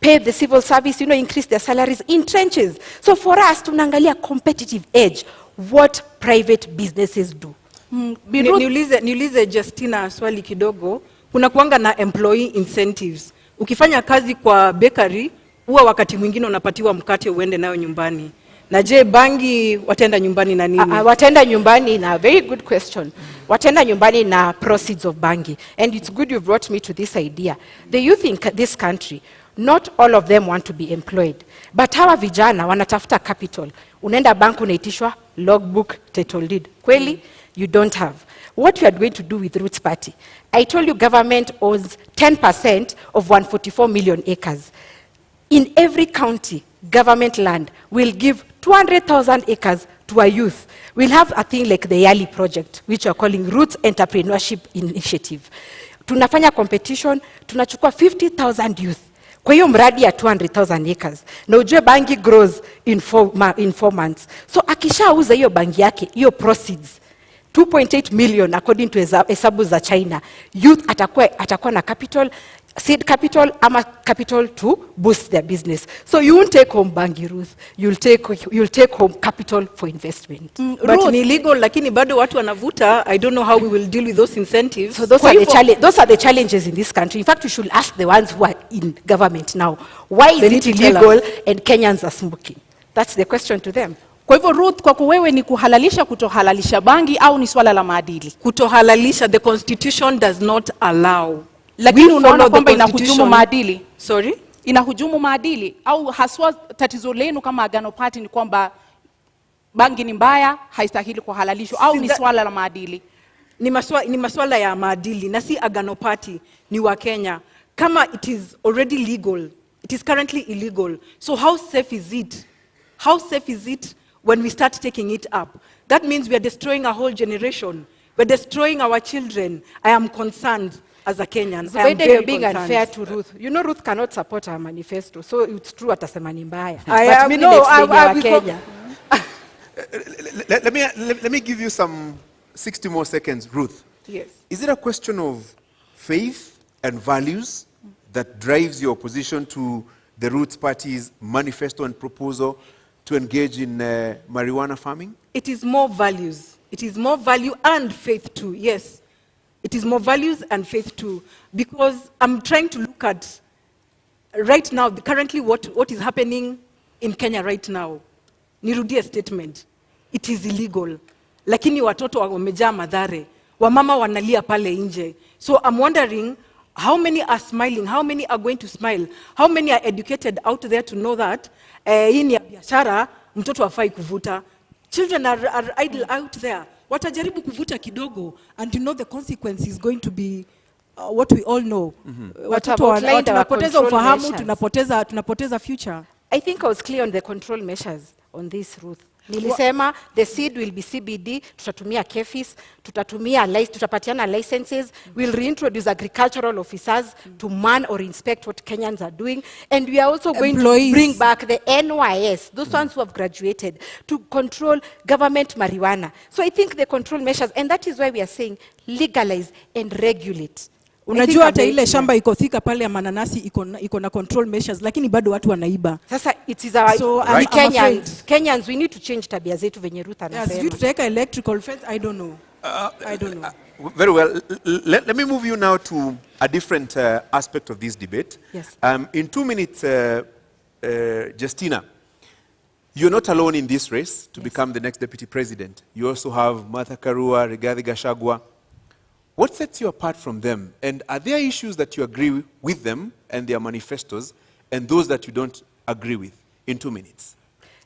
S3: pay the civil service, increase their salaries in trenches. So for us, tunaangalia competitive edge, what private businesses do.
S4: Niulize Justina swali kidogo. Kuna kuanga na employee incentives. Ukifanya kazi kwa bakery, huwa wakati mwingine unapatiwa mkate uende nayo nyumbani. Na je, bangi watenda nyumbani na nini?
S3: Watenda nyumbani na very good question. Watenda nyumbani na proceeds of bangi. And it's good you brought me to this idea. The youth in this country, not all of them want to be employed. But hawa vijana wanatafuta capital. Unaenda bank unaitishwa logbook, title deed. Kweli, you don't have. What we are going to do with Roots Party, I told you government owns 10% of 144 million acres. In every county, government land will give 200,000 acres to our youth. We'll have a thing like the Yali project, which we are calling Roots Entrepreneurship Initiative. Tunafanya competition, tunachukua 50,000 youth. Kwa hiyo mradi ya 200,000 acres. Na ujue bangi grows in 4 months. So akishauza hiyo bangi yake, hiyo proceeds, 2.8 million according to hesabu za China, youth atakuwa na capital, seed capital ama capital to boost their business. So you won't take home bangi, Ruth. You'll take home capital for investment.
S4: But ni illegal, lakini bado watu wanavuta. I don't know how we will deal with those incentives.
S3: So those are the challenges in this country. In fact, we should ask the ones who are in government now, why is it illegal and Kenyans are smoking? That's the question to them.
S2: Kwa hivyo Ruth, kwako wewe ni kuhalalisha kutohalalisha bangi au ni swala la maadili?
S4: Kutohalalisha, the constitution does not allow.
S2: Lakini
S4: We
S2: unaona
S4: follow
S2: kwamba
S4: the
S2: inahujumu
S4: constitution.
S2: maadili?
S4: Sorry?
S2: Inahujumu maadili au haswa tatizo lenu kama Agano Party ni kwamba bangi ni mbaya, haistahili kuhalalishwa au ni swala la maadili?
S4: Ni maswala ya maadili na si Agano Party, ni wa Kenya. Kama it is already legal, it is currently illegal. So how safe is it? How safe is it when we start taking it up? That means we are destroying a whole generation. We're destroying our children. I am concerned as a Kenyan. I am
S3: Zubeida,
S4: very
S3: you're being
S4: concerned.
S3: unfair to Ruth. You know Ruth cannot support her manifesto, so it's true atasema ni mbaya.
S4: I
S3: But
S4: am-
S3: mimi
S4: no,
S3: next
S4: I-
S3: day
S4: I-
S3: ni wa Kenya.
S1: Let me give you some 60 more seconds, Ruth.
S4: Yes.
S1: Is it a question of faith and values that drives your opposition to the Roots Party's manifesto and proposal to engage in marijuana farming?
S4: It is more values. It is more value and faith too, yes. It is more values and faith too. Because I'm trying to look at, right now, currently what is happening in Kenya right now. Nirudie statement. It is illegal. Lakini watoto wamejaa madhare. Wamama wanalia pale nje. So I'm wondering, how many are smiling? How many are going to smile? How many are educated out there to know that hii ni ya biashara, mtoto hafai kuvuta? Children are idle out there.
S5: Watajaribu kuvuta kidogo, and you know the consequence is going to be what we all know. Watoto
S3: about like our
S5: tunapoteza
S3: control
S5: ufahamu,
S3: measures?
S5: tunapoteza future.
S3: I think I was clear on the control measures on this, Ruth. Nilisema the seed will be CBD, tutatumia KEFIS, tutapatiana licenses, we'll reintroduce agricultural officers to man or inspect what Kenyans are doing, and we are also going
S5: Employees.
S3: to bring back the NYS, those ones who have graduated, to control government marijuana. So I think the control measures, and that is why we are saying legalize and regulate.
S5: Unajua hata ile shamba iko thika pale ya mananasi iko na control measures, lakini bado watu wanaiba.
S3: Sasa it is our
S5: So,
S3: we
S5: I'm afraid.
S3: Kenyans, we need to change tabia zetu venye Ruth
S5: Yes,
S3: anasema.
S5: if tutaweka electrical fence, I don't know. I don't know.
S1: Very well. Let me move you now to a different aspect of this debate.
S3: Yes.
S1: In 2 minutes, Justina, you're not alone in this race to become the next deputy president. You also have Martha Karua, Rigathi Gachagua. What sets you apart from them? And are there issues that you agree with them and their manifestos, and those that you don't agree with? In 2 minutes.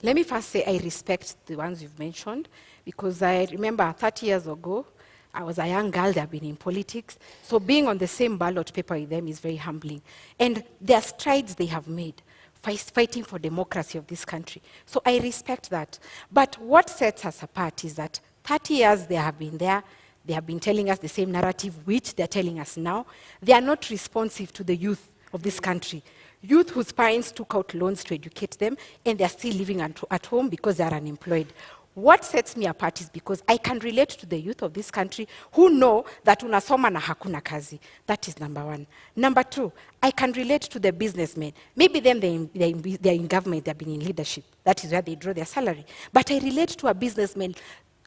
S3: Let me first say I respect the ones you've mentioned, because I remember 30 years ago, I was a young girl, they've been in politics, so being on the same ballot paper with them is very humbling. And there are strides they have made, fighting for democracy of this country. So I respect that. But what sets us apart is that 30 years they have been there, they have been telling us the same narrative, which they're telling us now. They are not responsive to the youth of this country. Youth whose parents took out loans to educate them, and they're still living at home because they're unemployed. What sets me apart is because I can relate to the youth of this country who know that unasoma na hakuna kazi. That is number one. Number two, I can relate to the businessmen. Maybe them, they're in government, they've been in leadership. That is where they draw their salary. But I relate to a businessman,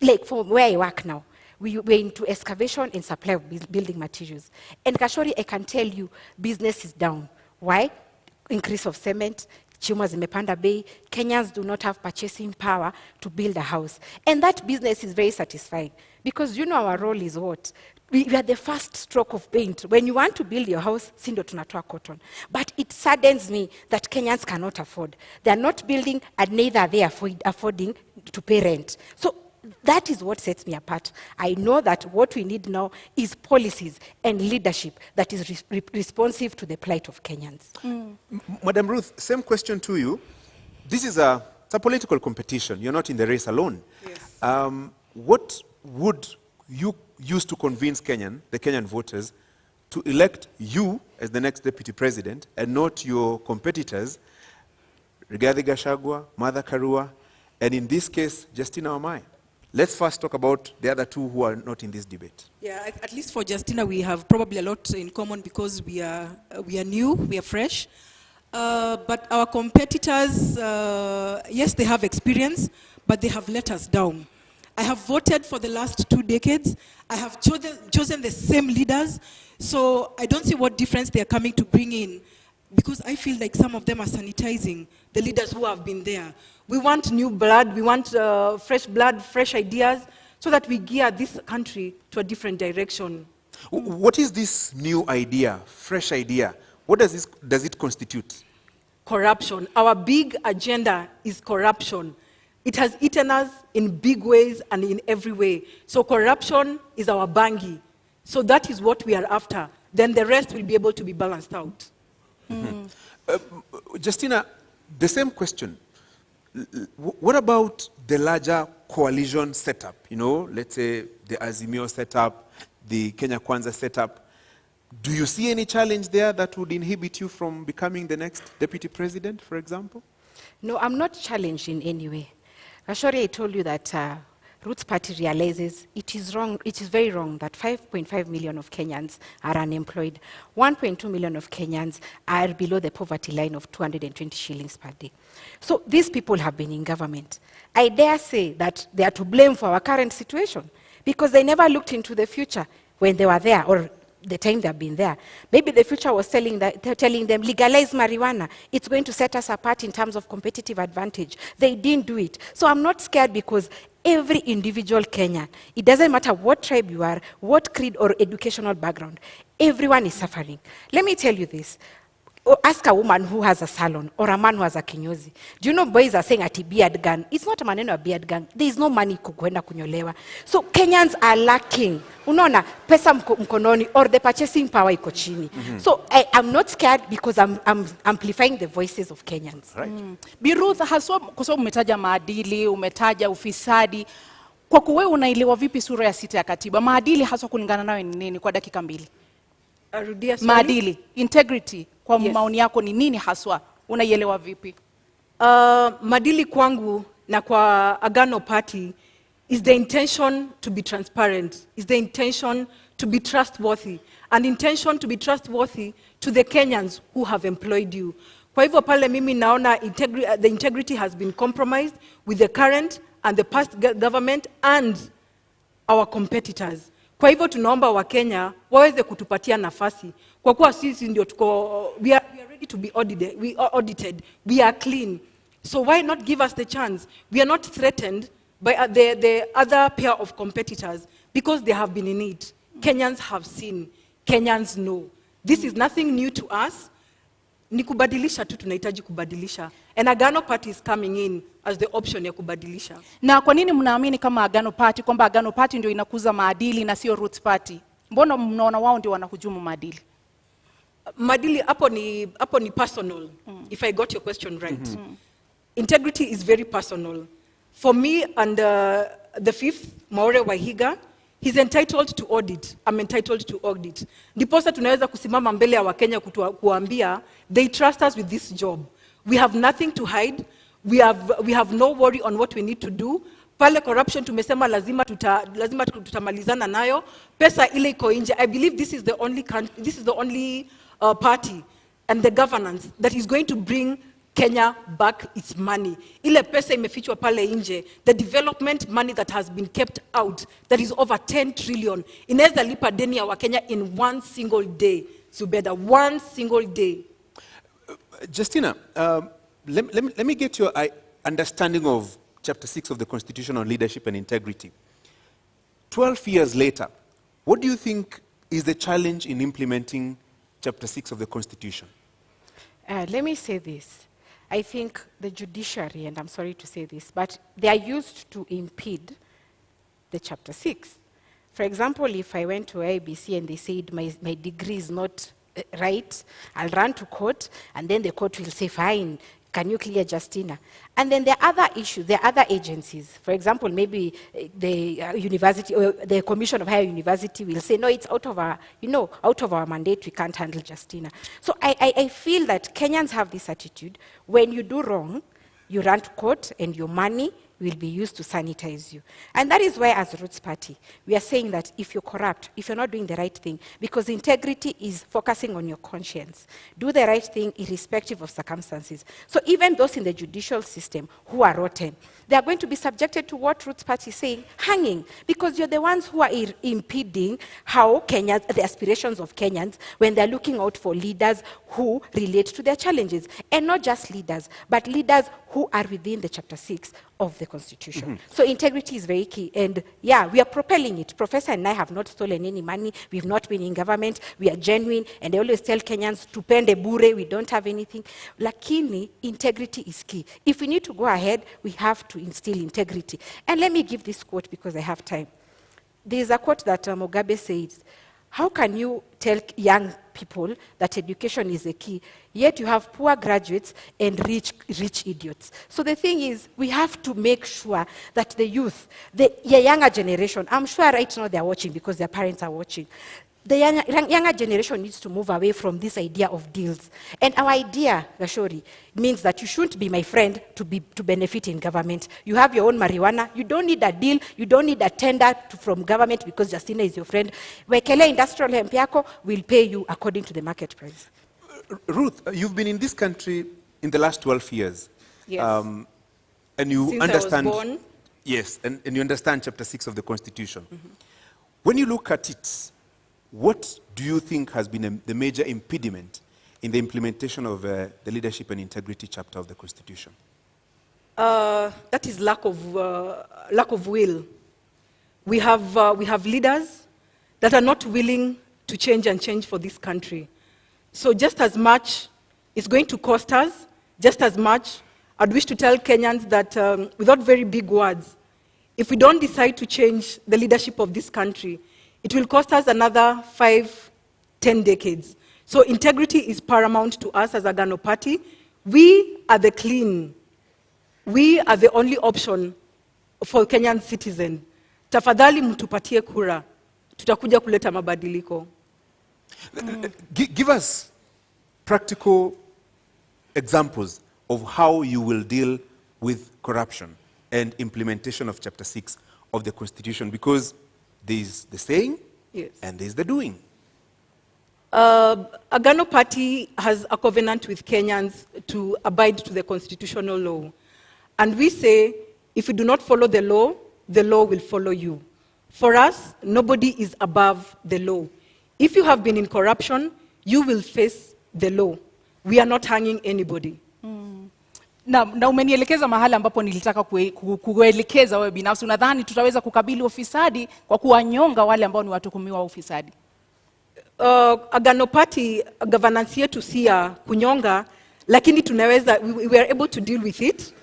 S3: like from where I work now. We're into excavation and supply of building materials. And Kashori, I can tell you, business is down. Why? Increase of cement, chuma zimepanda bei, Kenyans do not have purchasing power to build a house. And that business is very satisfying, because you know our role is what? We are the first stroke of paint. When you want to build your house, sindo tunatoa cotton. But it saddens me that Kenyans cannot afford. They are not building, and neither are they affording to pay rent. So that is what sets me apart. I know that what we need now is policies and leadership that is responsive to the plight of Kenyans.
S1: Madam Ruth, same question to you. This is it's a political competition. You're not in the race alone.
S4: Yes.
S1: What would you use to convince the Kenyan voters, to elect you as the next deputy president and not your competitors, Rigathi Gachagua, Martha Karua, and in this case, Justina Wamae? Let's first talk about the other two who are not in this debate.
S5: Yeah, at least for Justina, we have probably a lot in common because we are new, we are fresh. But our competitors, yes, they have experience, but they have let us down. I have voted for the last 2 decades. I have chosen the same leaders, so I don't see what difference they are coming to bring in. because I feel like some of them are sanitizing the leaders who have been there. We want new blood, we want fresh blood, fresh ideas, so that we gear this country to a different direction.
S1: What is this new idea, fresh idea? What does it constitute?
S4: Corruption. Our big agenda is corruption. It has eaten us in big ways and in every way. So corruption is our bangi. So that is what we are after. Then the rest will be able to be balanced out.
S1: Justina, the same question. What about the larger coalition setup? You know, let's say the Azimio setup, the Kenya Kwanza setup. Do you see any challenge there that would inhibit you from becoming the next deputy president, for example?
S3: No, I'm not challenged in any way. Ashori, I told you that Ruth's party realizes it is wrong, it is very wrong that 5.5 million of Kenyans are unemployed. 1.2 million of Kenyans are below the poverty line of 220 shillings per day. So these people have been in government. I dare say that they are to blame for our current situation because they never looked into the future when they were there or the time they've been there. Maybe the future was telling them, legalize marijuana. It's going to set us apart in terms of competitive advantage. They didn't do it. So I'm not scared because every individual Kenyan, it doesn't matter what tribe you are, what creed or educational background, everyone is suffering. Let me tell you this. Ask a woman who has a salon or a man who has a kinyozi. Do you know boys are saying ati beard gang? It's not a maneno a beard gang. There is no money kukwenda kunyolewa. So Kenyans are lacking. Unaona, pesa mkononi or the purchasing power iko chini. So I'm not scared because I'm amplifying the voices of Kenyans.
S1: Right.
S2: Bi Ruth, haswa kwa sababu umetaja maadili, umetaja ufisadi. Kwa kuwe unaelewa vipi sura ya 6 ya katiba? Maadili haswa kulingana nawe ni nini kwa dakika 2?
S4: Arudia swali.
S2: Maadili, integrity, kwa
S4: Yes.
S2: maoni yako ni nini haswa? Unaielewa vipi?
S4: Maadili kwangu na kwa Agano Party is the intention to be transparent, is the intention to be trustworthy, and intention to be trustworthy to the Kenyans who have employed you. Kwa hivyo pale mimi naona the integrity has been compromised with the current and the past government and our competitors. Kwa hivyo tunaomba Wakenya waweze kutupatia nafasi. Kwa kuwa sisi ndio we are ready to be audited. We are clean. So why not give us the chance? We are not threatened by the other pair of competitors because they have been in it. Kenyans have seen. Kenyans know. This is nothing new to us. Ni kubadilisha tu tunahitaji kubadilisha. And Agano Party is coming in as the option ya kubadilisha.
S2: Na kwa nini mnaamini kama Agano Party kwamba Agano Party ndio inakuza maadili na sio Roots Party? Mbona mnaona wao ndio wanahujumu maadili?
S4: Maadili hapo ni personal. If I got your question right. Integrity is very personal. For me and the fifth, Maure Wahiga, he's entitled to audit. I'm entitled to audit. Ndiposa tunaweza kusimama mbele ya Wakenya kuambia, they trust us with this job. We have nothing to hide. We have no worry on what we need to do. Pale corruption tumesema lazima tutamalizana nayo. Pesa ile iko nje. I believe this is the only party and the governance that is going to bring Kenya back its money. Ile pesa imefichwa pale nje. The development money that has been kept out, that is over 10 trillion. Inaweza lipa deni ya Wakenya in one single day. Zubeda, one single day.
S1: Justina, let me get your understanding of Chapter 6 of the Constitution on Leadership and Integrity. 12 years later, what do you think is the challenge in implementing Chapter 6 of the Constitution?
S3: Let me say this. I think the judiciary, and I'm sorry to say this, but they are used to impede the Chapter 6. For example, if I went to IBC and they said my degree is not right, I'll run to court, and then the court will say, fine, can you clear Justina? And then there are other issues, there are other agencies. For example, maybe the university or the Commission of Higher University will say, no, it's out of our mandate, we can't handle Justina. So I feel that Kenyans have this attitude. When you do wrong, you run to court and your money will be used to sanitize you. And that is why, as Ruth's party, we are saying that if you're corrupt, if you're not doing the right thing, because integrity is focusing on your conscience, do the right thing irrespective of circumstances. So even those in the judicial system who are rotten, they are going to be subjected to what Ruth's party is saying, hanging, because you're the ones who are impeding how Kenyans, the aspirations of Kenyans, when they're looking out for leaders who relate to their challenges. And not just leaders, but leaders who are within the chapter 6 of the Constitution. So integrity is very key. And yeah, we are propelling it. Professor and I have not stolen any money. We've not been in government. We are genuine. And I always tell Kenyans, tupende bure, we don't have anything. Lakini, integrity is key. If we need to go ahead, we have to instill integrity. And let me give this quote because I have time. There's a quote that Mugabe says, how can you tell young people that education is the key, yet you have poor graduates and rich idiots? So the thing is, we have to make sure that the youth, the younger generation, I'm sure right now they're watching because their parents are watching, the younger generation needs to move away from this idea of deals. And our idea, Gashori, means that you shouldn't be my friend to benefit in government. You have your own marijuana. You don't need a deal. You don't need a tender from government because Justina is your friend. Wekele industrial hemp yako will pay you according to the market price.
S1: Ruth, you've been in this country in the last 12 years.
S4: Yes.
S1: And you
S4: Since
S1: understand.
S4: I was born.
S1: Yes, and you understand chapter 6 of the Constitution. When you look at it, what do you think has been the major impediment in the implementation of the leadership and integrity chapter of the Constitution?
S4: That is lack of will. We have leaders that are not willing to change for this country. So just as much it's going to cost us, just as much I'd wish to tell Kenyans that without very big words, if we don't decide to change the leadership of this country, it will cost us another 5-10 decades. So integrity is paramount to us as a Agano party. We are the clean. We are the only option for Kenyan citizen. Tafadhali mtupatie kura. Tutakuja kuleta mabadiliko.
S1: Give us practical examples of how you will deal with corruption and implementation of chapter 6 of the Constitution, because there's the saying,
S4: yes,
S1: and there's the doing.
S4: Agano Party has a covenant with Kenyans to abide to the constitutional law. And we say, if you do not follow the law will follow you. For us, nobody is above the law. If you have been in corruption, you will face the law. We are not hanging anybody.
S2: Na umenielekeza mahali ambapo nilitaka kuelekeza wewe binafsi. Unadhani tutaweza kukabili ufisadi kwa kuwanyonga wale ambao ni watuhumiwa wa ufisadi?
S4: Agano Party governance yetu si ya kunyonga, lakini tunaweza, we are able to deal with it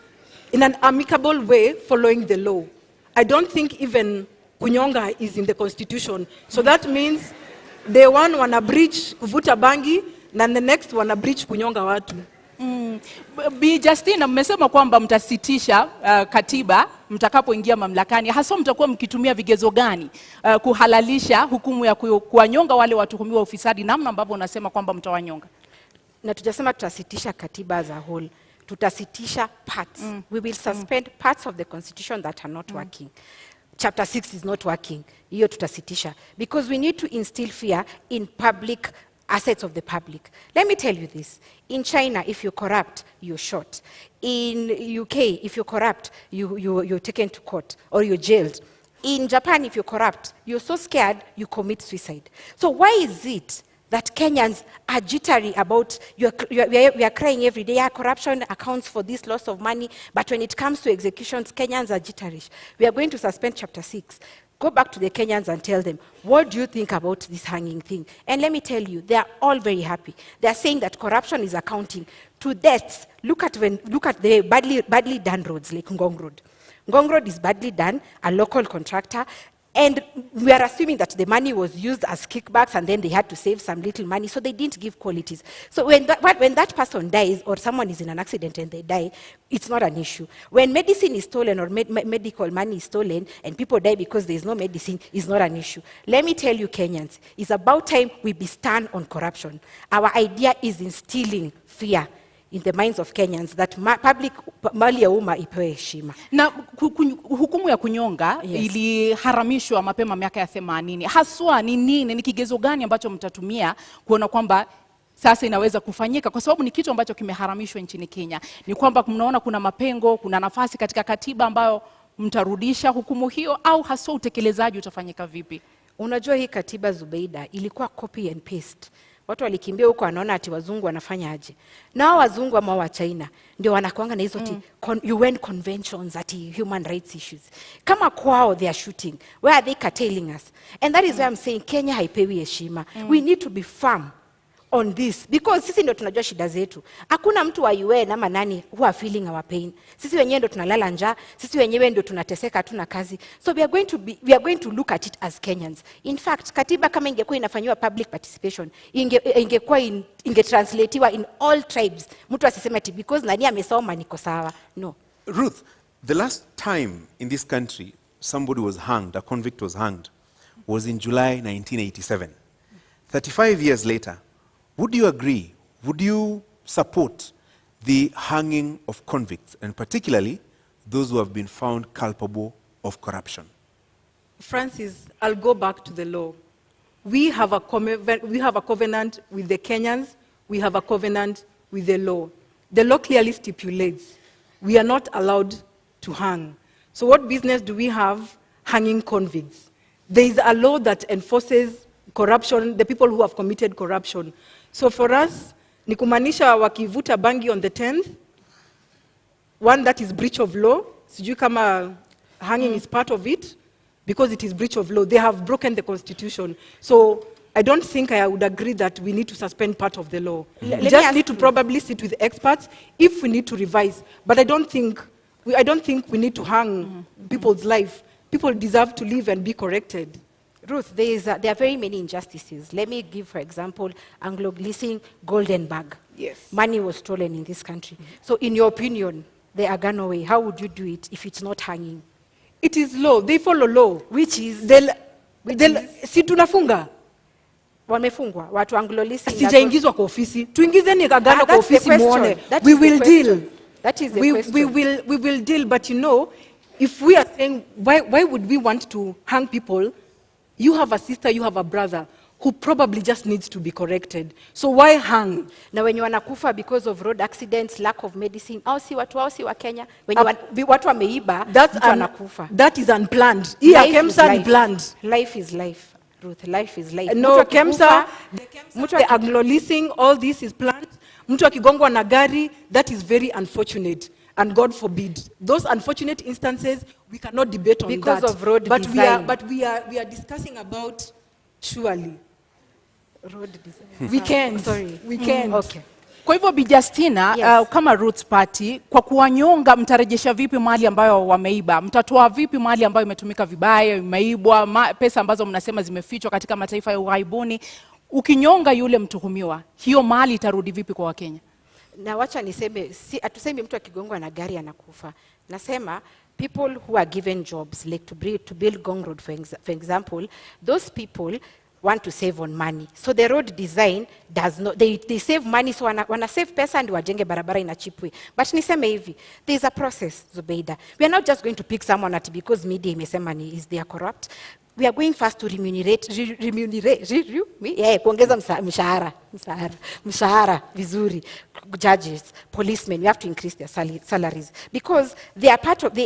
S4: in an amicable way following the law. I don't think even kunyonga is in the Constitution. So that means the one wana breach kuvuta bangi na the next wana breach kunyonga watu.
S2: Bi Justina, mmesema kwamba mtasitisha katiba mtakapoingia mamlakani. Hasa mtakuwa mkitumia vigezo gani kuhalalisha hukumu ya kuwanyonga wale watuhumiwa ufisadi, namna ambavyo unasema kwamba mtawanyonga?
S3: Na tujasema tutasitisha katiba as a whole. Tutasitisha parts. We will suspend parts of the Constitution that are not working. Chapter 6 is not working. Hiyo tutasitisha. Because we need to instill fear in public assets of the public. Let me tell you this. In China, if you're corrupt, you're shot. In UK, if you're corrupt, you're taken to court or you're jailed. In Japan, if you're corrupt, you're so scared, you commit suicide. So why is it that Kenyans are jittery about, we are crying every day, corruption accounts for this loss of money, but when it comes to executions, Kenyans are jittery. We are going to suspend chapter 6. Go back to the Kenyans and tell them, what do you think about this hanging thing? And let me tell you, they are all very happy. They are saying that corruption is accounting to deaths. Look at the badly done roads like Ngong Road. Ngong Road is badly done, a local contractor, and we are assuming that the money was used as kickbacks and then they had to save some little money, so they didn't give qualities. So when that person dies or someone is in an accident and they die, it's not an issue. When medicine is stolen or medical money is stolen and people die because there is no medicine, it's not an issue. Let me tell you, Kenyans, it's about time we be stern on corruption. Our idea is instilling fear in the minds of Kenyans that mali ya umma ipewe heshima.
S2: Na hukumu ya kunyonga iliharamishwa mapema miaka ya 80. Haswa ni nini, ni kigezo gani ambacho mtatumia kuona kwamba sasa inaweza kufanyika, kwa sababu ni kitu ambacho kimeharamishwa nchini Kenya? Ni kwamba mnaona kuna mapengo, kuna nafasi katika katiba ambayo mtarudisha hukumu hiyo, au haswa utekelezaji utafanyika vipi?
S3: Unajua hii katiba Zubeida ilikuwa copy and paste. Watu walikimbia huko wanaona ati wazungu wanafanya aje. Na hao wazungu ama wa China ndio wanakuanga na hizo UN conventions ati human rights issues. Kama kwao they are shooting, where are they curtailing us? And that is why I'm saying Kenya haipewi heshima. We need to be firm on this, because sisi ndio tunajua shida zetu. Hakuna mtu wa UN ama nani who are feeling our pain. Sisi wenyewe ndio tunalala njaa, sisi wenyewe ndio tunateseka, hatuna kazi. So we are going to look at it as Kenyans. In fact, katiba kama ingekuwa inafanywa public participation, ingekuwa ingetranslatiwa in all tribes. Mtu asiseme ati because nani amesoma niko sawa. No.
S1: Ruth, the last time in this country somebody was hanged, a convict was hanged, was in July 1987. 35 years later, would you agree, would you support the hanging of convicts, and particularly those who have been found culpable of corruption?
S4: Francis, I'll go back to the law. We have a covenant with the Kenyans. We have a covenant with the law. The law clearly stipulates we are not allowed to hang. So what business do we have hanging convicts? There is a law that enforces corruption, the people who have committed corruption. So for us, ni kumaanisha wakivuta bangi on the 10th, one, that is breach of law. Sijui kama hanging is part of it, because it is breach of law. They have broken the constitution. So I don't think I would agree that we need to suspend part of the law. We just need to probably sit with experts if we need to revise. But I don't think we need to hang people's life. People deserve to live and be corrected.
S3: Ruth, there are very many injustices. Let me give, for example, Anglo-Gleasing golden bag.
S4: Yes.
S3: Money was stolen in this country. So in your opinion, the Agano way, how would you do it if it's not hanging?
S4: It is law. They follow law.
S3: Which is?
S4: Si tunafunga.
S3: Wamefungwa. Watu Anglo-Gleasing.
S4: Sijaingizwa kwa ofisi. Tuingizeni Agano kwa ofisi muone. We will deal.
S3: That is the question.
S4: We will deal, but you know, if we are saying, why would we want to hang people? You have a sister, you have a brother who probably just needs to be corrected. So why hang?
S3: Na wenye wanakufa because of road accidents, lack of medicine, au si wa Kenya, wenye watu wameiba, mtu anakufa.
S4: That is unplanned. Here KEMSA unplanned.
S3: Life is life, Ruth. Life is life.
S4: No, KEMSA, the Anglo-Leasing, all this is planned. Mtu akigongwa na gari, that is very unfortunate. And God forbid. Those unfortunate instances, we cannot debate on
S3: because
S4: that.
S3: Of road design.
S4: But we are discussing about, surely.
S3: Road design.
S4: We can.
S3: Sorry.
S4: We can.
S3: Okay.
S2: Kwa hivyo Bi Justina,
S3: Yes.
S2: Kama Roots Party, kwa kuwanyonga mtarejesha vipi mali ambayo wameiba? Mtatoa vipi mali ambayo imetumika vibaya, imeibwa, pesa ambazo mnasema zimefichwa katika mataifa ya ughaibuni? Ukinyonga yule mtuhumiwa, hiyo mali itarudi vipi kwa Wakenya?
S3: Na wacha niseme, atusemi mtu akigongwa na gari anakufa. Nasema people who are given jobs, like to build Gong Road, for example, those people want to save on money. So the road design does not, they save money, so wana save pesa and wajenge barabara in a cheap way. But niseme hivi, there is a process, Zubeida. We are not just going to pick someone at because media imesema is they are corrupt. We are going first to remunerate, kuongeza mshahara vizuri, judges, policemen, we have to increase their salaries because they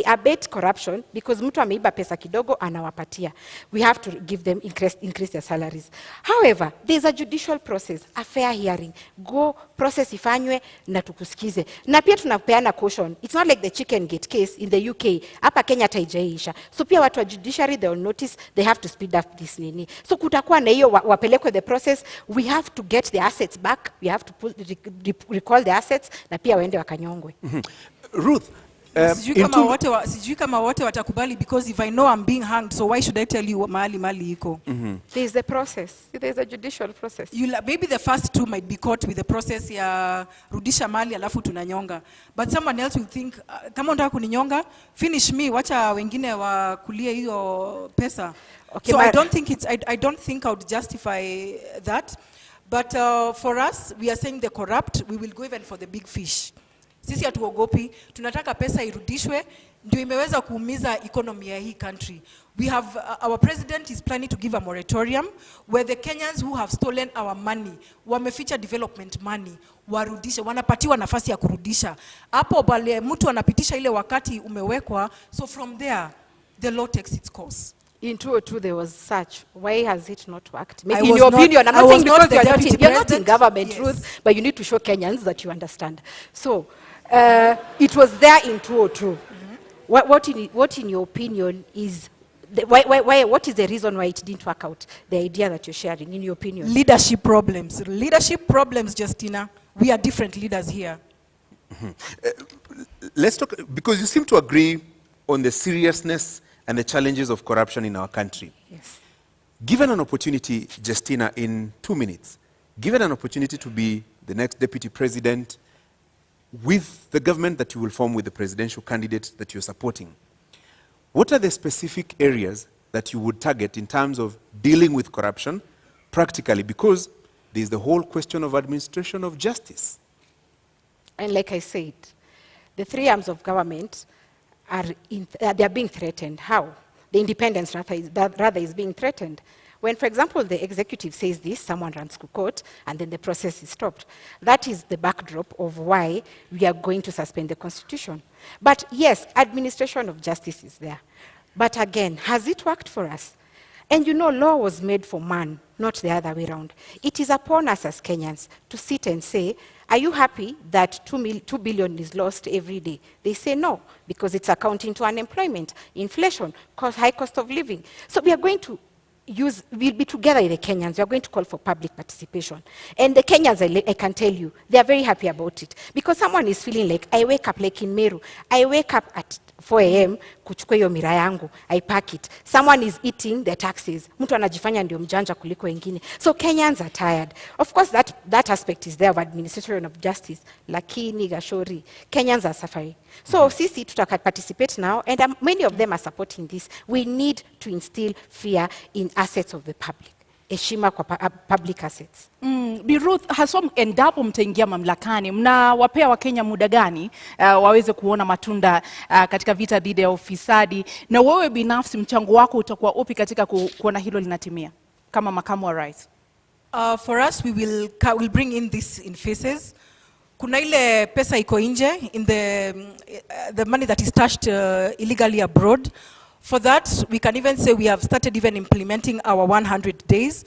S3: abet corruption because mtu ameiba pesa kidogo anawapatia. We have to give them increase their salaries. However, there is a judicial process, a fair hearing. Go process ifanywe na tukusikize. Na pia tunapeana caution. It's not like the chicken gate case in the UK. Hapa Kenya taijaisha. So pia watu wa judiciary they will notice they have to speed up this nini. So kutakuwa na hiyo wapelekwe the process. We have to get the assets back. We have to recall the assets na pia waende wakanyongwe.
S1: Ruth,
S5: sijui kama wote watakubali because if I know I'm being hanged, so why should I tell you mali iko?
S3: There is a process. There is a judicial process.
S5: Maybe the first two might be caught with the process ya rudisha mali alafu tunanyonga. But someone else will think, kama unataka kuninyonga, finish me, wacha wengine wakulie hiyo pesa. Okay, so I don't think I would justify that. But for us, we are saying the corrupt, we will go even for the big fish. Sisi hatuogopi, tunataka pesa irudishwe, ndio imeweza kuumiza economy ya hii country. We have, our president is planning to give a moratorium where the Kenyans who have stolen our money, wameficha development money, warudishe, wanapatiwa nafasi ya kurudisha. Hapo bale mtu anapitisha ile wakati umewekwa, so from there, the law takes its course.
S3: In 2002, there was such. Why has it not worked?
S5: I
S3: Maybe in
S5: was
S3: your
S5: not-
S3: opinion, I'm
S5: I
S3: not
S5: was
S3: saying
S5: not
S3: because
S5: the
S3: you're
S5: deputy
S3: not in
S5: president.
S3: government,
S5: Yes.
S3: Ruth, but you need to show Kenyans that you understand. So, it was there in 2002. What in your opinion is, what is the reason why it didn't work out? The idea that you're sharing, in your opinion?
S5: Leadership problems. Leadership problems, Justina. We are different leaders here.
S1: Let's talk, because you seem to agree on the seriousness and the challenges of corruption in our country.
S3: Yes.
S1: Given an opportunity, Justina, in 2 minutes, given an opportunity to be the next deputy president with the government that you will form with the presidential candidate that you're supporting, what are the specific areas that you would target in terms of dealing with corruption practically? Because there's the whole question of administration of justice.
S3: And like I said, the three arms of government they are being threatened. How? The independence rather is being threatened. When, for example, the executive says this, someone runs to court, and then the process is stopped. That is the backdrop of why we are going to suspend the Constitution. But yes, administration of justice is there. But again, has it worked for us? And you know, law was made for man, not the other way around. It is upon us as Kenyans to sit and say, are you happy that 2 billion is lost every day? They say no, because it's accounting to unemployment, inflation, high cost of living. So we are going to we'll be together with the Kenyans. We are going to call for public participation. And the Kenyans, I can tell you, they are very happy about it. Because someone is feeling like, I wake up like in Meru, I wake up at 4 a.m. kuchukua hiyo mira yangu, I pack it. Someone is eating the taxes. Mtu anajifanya ndio mjanja kuliko wengine. So Kenyans are tired. Of course, that aspect is there of administration of justice. Lakini, Gashori, Kenyans are suffering. So sisi tutaka participate now, and many of them are supporting this. We need to instill fear in assets of the public. Heshima kwa public assets.
S2: Bi Ruth, haswa endapo mtaingia mamlakani, mnawapea Wakenya muda gani waweze kuona matunda katika vita dhidi ya ufisadi, na wewe binafsi mchango wako utakuwa upi katika kuona hilo linatimia kama makamu wa rais?
S5: For us, we will bring in this in phases. Kuna ile pesa iko nje, in the money that is stashed illegally abroad. For that, we can even say we have started even implementing our 100 days.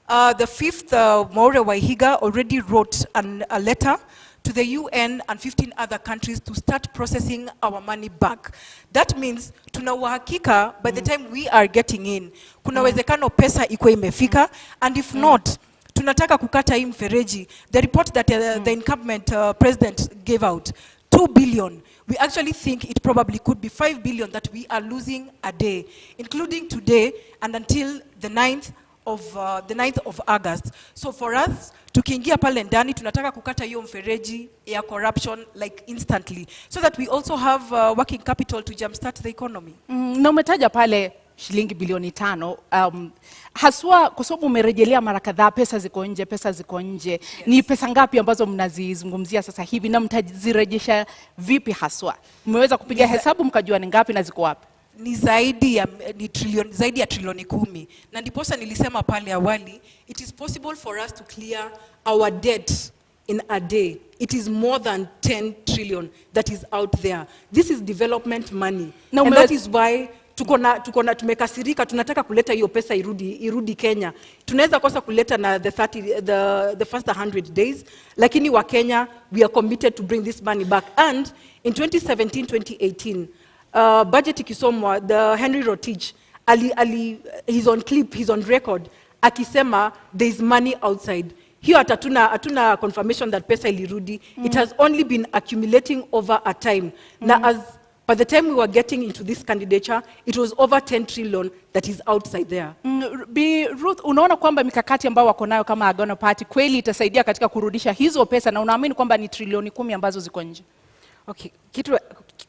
S5: The fifth, Maure Waihiga, already wrote a letter to the UN and 15 other countries to start processing our money back. That means, tuna uhakika, by the time we are getting in, kuna wezekano pesa iko imefika, and if not, tunataka kukata hii mfereji. The report that the incumbent president gave out, 2 billion. We actually think it probably could be 5 billion that we are losing a day, including today and until the 9th of August. So for us, tukiingia pale ndani, tunataka kukata hiyo mfereji ya corruption like instantly, so that we also have working capital to jumpstart the economy.
S2: Na umetaja pale shilingi bilioni 5, haswa kwa sababu umerejelea mara kadhaa pesa ziko nje. Yes. Ni pesa ngapi ambazo mnazizungumzia sasa hivi na mtazirejesha vipi haswa? Mmeweza kupiga hesabu mkajua ni ngapi na ziko wapi?
S5: Ni zaidi ya trilioni 10. Na ndiposa nilisema pale awali, it is possible for us to clear our debt in a day. It is more than 10 trillion that is out there. This is development money. And that is why tumekasirika, tunataka kuleta hiyo pesa irudi Kenya. Tunaweza kosa kuleta na the first 100 days, lakini wa Kenya, we are committed to bring this money back. And in 2017-2018, budget ikisomwa, the Henry Rotich, he's on clip, he's on record, akisema there is money outside. Hiyo hatuna confirmation that pesa ilirudi. It has only been accumulating over a time. Na by the time we were getting into this candidature, it was over 10 trillion that is outside there.
S2: Bi Ruth, unaona kwamba mikakati ambao wako nayo kama Agano Party kweli itasaidia katika kurudisha hizo pesa, na unaamini kwamba ni trilioni 10 ambazo ziko nje?
S3: Okay,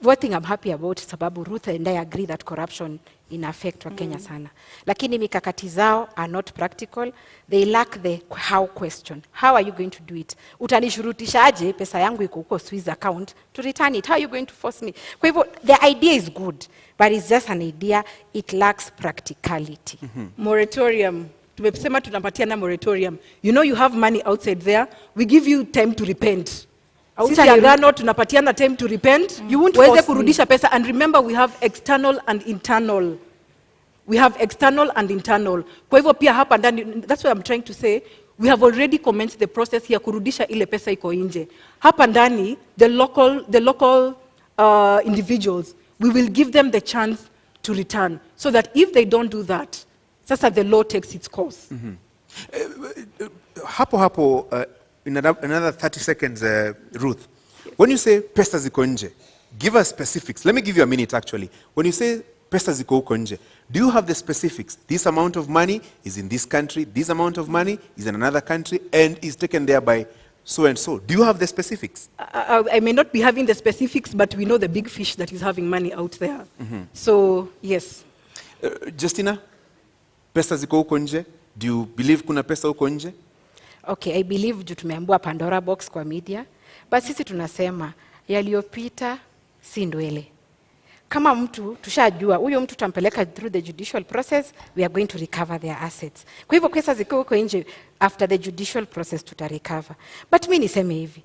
S3: one thing I'm happy about sababu Ruth and I agree that corruption in affect wa Kenya sana. Lakini mikakati zao are not practical. They lack the how question. How are you going to do it? Utanishurutishaje pesa yangu iko huko Swiss account to return it? How are you going to force me? Kwa hivyo, the idea is good, but it's just an idea. It lacks practicality.
S4: Moratorium. Tumesema tunapatiana moratorium. You know you have money outside there. We give you time to repent. Sisi agano tunapatiana time to repent.
S3: You won't
S4: uweze
S3: force
S4: kurudisha pesa, and remember we have external and internal. We have external and internal. Kwa hivyo pia hapa ndani, that's what I'm trying to say. We have already commenced the process ya kurudisha ile pesa iko nje. Hapa ndani, the local individuals, we will give them the chance to return, so that if they don't do that, sasa the law takes its course.
S1: Hapo, in another 30 seconds, Ruth, when you say pesa ziko nje, give us specifics. Let me give you a minute actually. When you say pesa ziko huko nje, do you have the specifics? This amount of money is in this country, this amount of money is in another country, and is taken there by so and so. Do you have the specifics?
S4: I may not be having the specifics, but we know the big fish that is having money out there. So, yes.
S1: Justina, pesa ziko huko nje? Do you believe kuna pesa huko nje?
S3: Okay, I believe juu tumeambua Pandora box kwa media, but sisi tunasema yaliyopita si ndwele. Kama mtu tushajua huyo mtu tampeleka through the judicial process, we are going to recover their assets. Kwa hivyo pesa ziko huko nje, after the judicial process tutarecover. But mimi niseme hivi,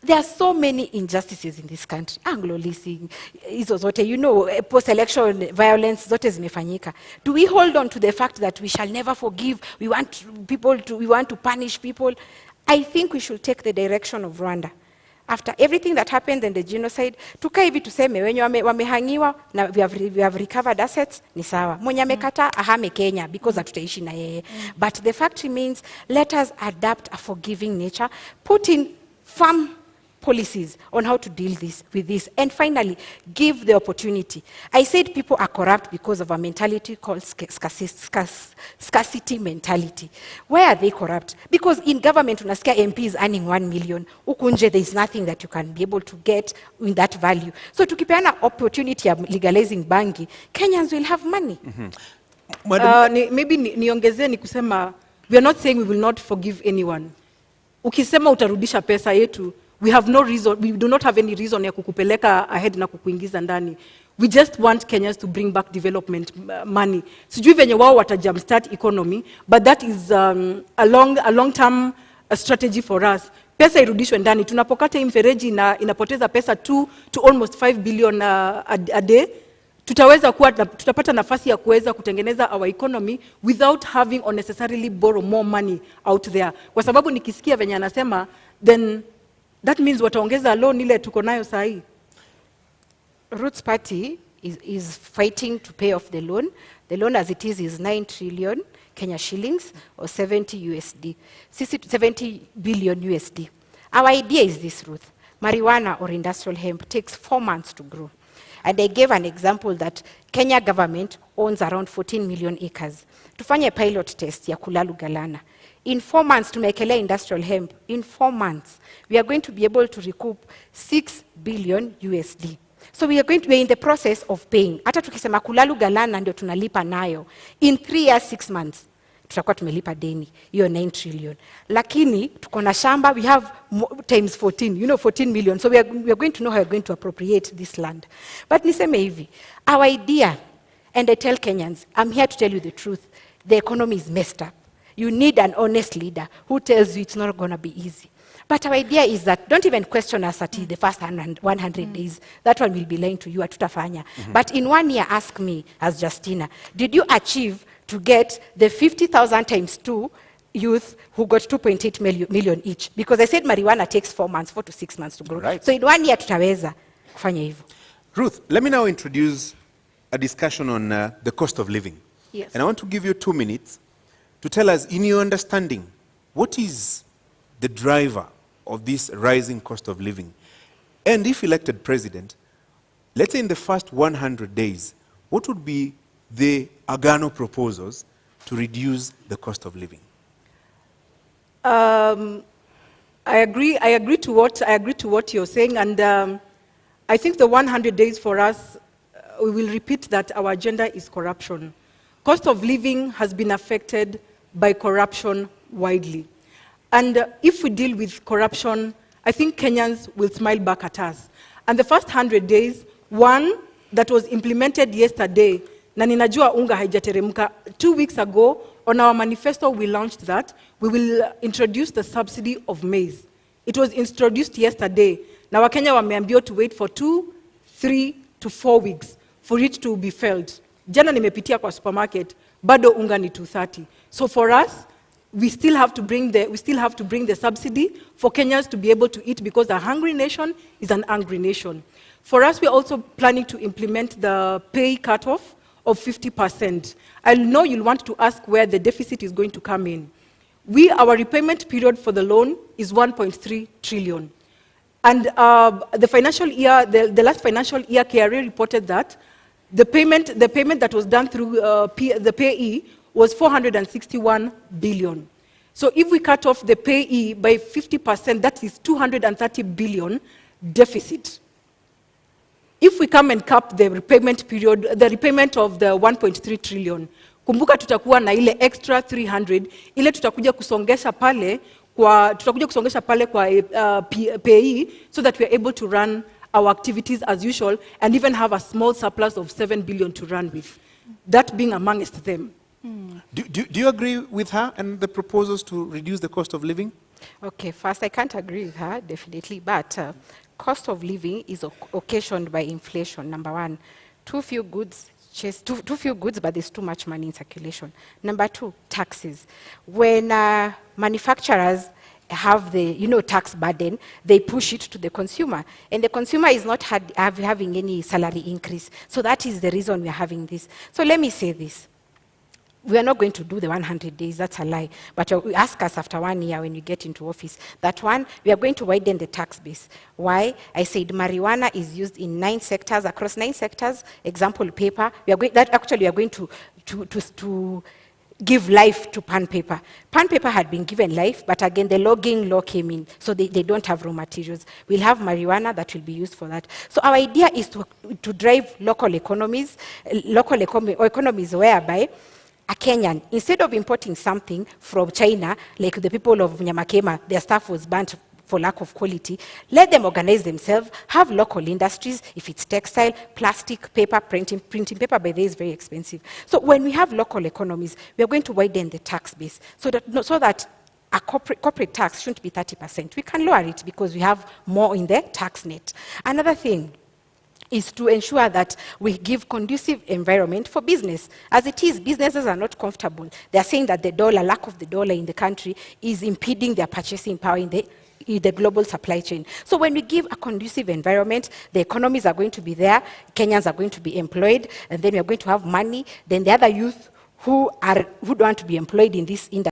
S3: there are so many injustices in this country. Anglo leasing, hizo zote, you know, post-election violence zote zimefanyika. Do we hold on to the fact that we shall never forgive? We want to punish people? I think we should take the direction of Rwanda. After everything that happened in the genocide, tukae hivi tuseme wenye wamehangiwa na we have recovered assets, ni sawa. Mwenye amekata ahame Kenya because hatutaishi na yeye. But the fact remains, let us adapt a forgiving nature, put in firm policies on how to deal with this, and finally, give the opportunity. I said people are corrupt because of a mentality called scarcity mentality. Why are they corrupt? Because in government, unasikia MP is earning 1 million. Huku nje, there is nothing that you can be able to get in that value. So tukipeana opportunity of legalizing bangi, Kenyans will have money.
S4: Maybe niongezee ni kusema, we are not saying we will not forgive anyone. Ukisema utarudisha pesa yetu, we have no reason, we do not have any reason ya kukupeleka ahead na kukuingiza ndani. We just want Kenyans to bring back development money. Sijui venye wao wata jumpstart economy, but that is a long-term strategy for us. Pesa irudishwe ndani. Tunapokata mfereji inapoteza pesa 2 to almost 5 billion a day. Tutapata nafasi ya kuweza kutengeneza our economy without having unnecessarily borrow more money out there. Kwa sababu nikisikia venye anasema, then that means wataongeza loan ile tuko nayo sahi.
S3: Ruth's party is fighting to pay off the loan. The loan as it is 9 trillion Kenya shillings or 70 billion USD. Our idea is this, Ruth. Marijuana or industrial hemp takes 4 months to grow. And I gave an example that Kenya government owns around 14 million acres. Tufanye pilot test ya Kulalu Galana. In 4 months, to make industrial hemp, in 4 months, we are going to be able to recoup 6 billion USD. So we are going to be in the process of paying. Hata tukisema Kulalu Galana ndio tunalipa nayo. In 3 years, 6 months, tutakuwa tumelipa deni, hiyo 9 trillion. Lakini, tuko na shamba, we have times 14, 14 million. So we are going to know how we are going to appropriate this land. But niseme hivi, our idea, and I tell Kenyans, I'm here to tell you the truth, the economy is messed up. You need an honest leader who tells you it's not going to be easy. But our idea is that don't even question us at the first 100 days. That one will be lying to you, atutafanya. But in 1 year, ask me as Justina, did you achieve to get the 50,000 times 2 youth who got 2.8 million each? Because I said marijuana takes 4 to 6 months to grow.
S1: Right.
S3: So in 1 year, tutaweza kufanya hivyo.
S1: Ruth, let me now introduce a discussion on the cost of living.
S4: Yes.
S1: And I want to give you 2 minutes to tell us, in your understanding, what is the driver of this rising cost of living? And if elected president, let's say in the first 100 days, what would be the Agano proposals to reduce the cost of living?
S4: I agree to what you're saying, and I think the 100 days for us, we will repeat that our agenda is corruption. Cost of living has been affected by corruption widely. And if we deal with corruption, I think Kenyans will smile back at us. And the first 100 days, one that was implemented yesterday, na ninajua unga haijateremka, 2 weeks ago, on our manifesto, we launched that. We will introduce the subsidy of maize. It was introduced yesterday. Now, Wakenya wameambiwa to wait for 2, 3 to 4 weeks for it to be felt. Jana nimepitia kwa supermarket, bado unga ni 230. So for us, we still have to bring the subsidy for Kenyans to be able to eat, because a hungry nation is an angry nation. For us, we're also planning to implement the pay cutoff of 50%. I know you'll want to ask where the deficit is going to come in. Our repayment period for the loan is 1.3 trillion. And the financial year, the last financial year, KRA reported that the payment that was done through the payee was 461 billion. So if we cut off the payee by 50%, that is 230 billion deficit. If we come and cap the repayment period, the repayment of the 1.3 trillion, kumbuka tutakuwa na ile extra 300, ile tutakuja kusongesha pale kwa payee, so that we are able to run our activities as usual and even have a small surplus of 7 billion to run with. That being amongst them.
S1: Do you agree with her and the proposals to reduce the cost of living?
S3: Okay, first, I can't agree with her, definitely, but cost of living is occasioned by inflation, number one. Too few goods, but there's too much money in circulation. Number two, taxes. When manufacturers have the tax burden, they push it to the consumer, and the consumer is not having any salary increase. So that is the reason we're having this. So let me say this. We are not going to do the 100 days, that's a lie. But you ask us after 1 year when you get into office. That one, we are going to widen the tax base. Why? I said marijuana is used in 9 sectors, across 9 sectors. Example, paper. We are going to give life to pan paper. Pan paper had been given life, but again, the logging law came in, so they don't have raw materials. We'll have marijuana that will be used for that. So our idea is to drive local economies whereby a Kenyan, instead of importing something from China, like the people of Nyamakema, their stuff was burnt for lack of quality, let them organize themselves, have local industries. If it's textile, plastic, paper, printing paper by the way is very expensive. So when we have local economies, we are going to widen the tax base so that a corporate tax shouldn't be 30%. We can lower it because we have more in the tax net. Another thing is to ensure that we give conducive environment for business. As it is, businesses are not comfortable. They are saying that lack of the dollar in the country is impeding their purchasing power in the global supply chain. So when we give a conducive environment, the economies are going to be there, Kenyans are going to be employed, and then we are going to have money. Then the other youth who want to be employed in this industry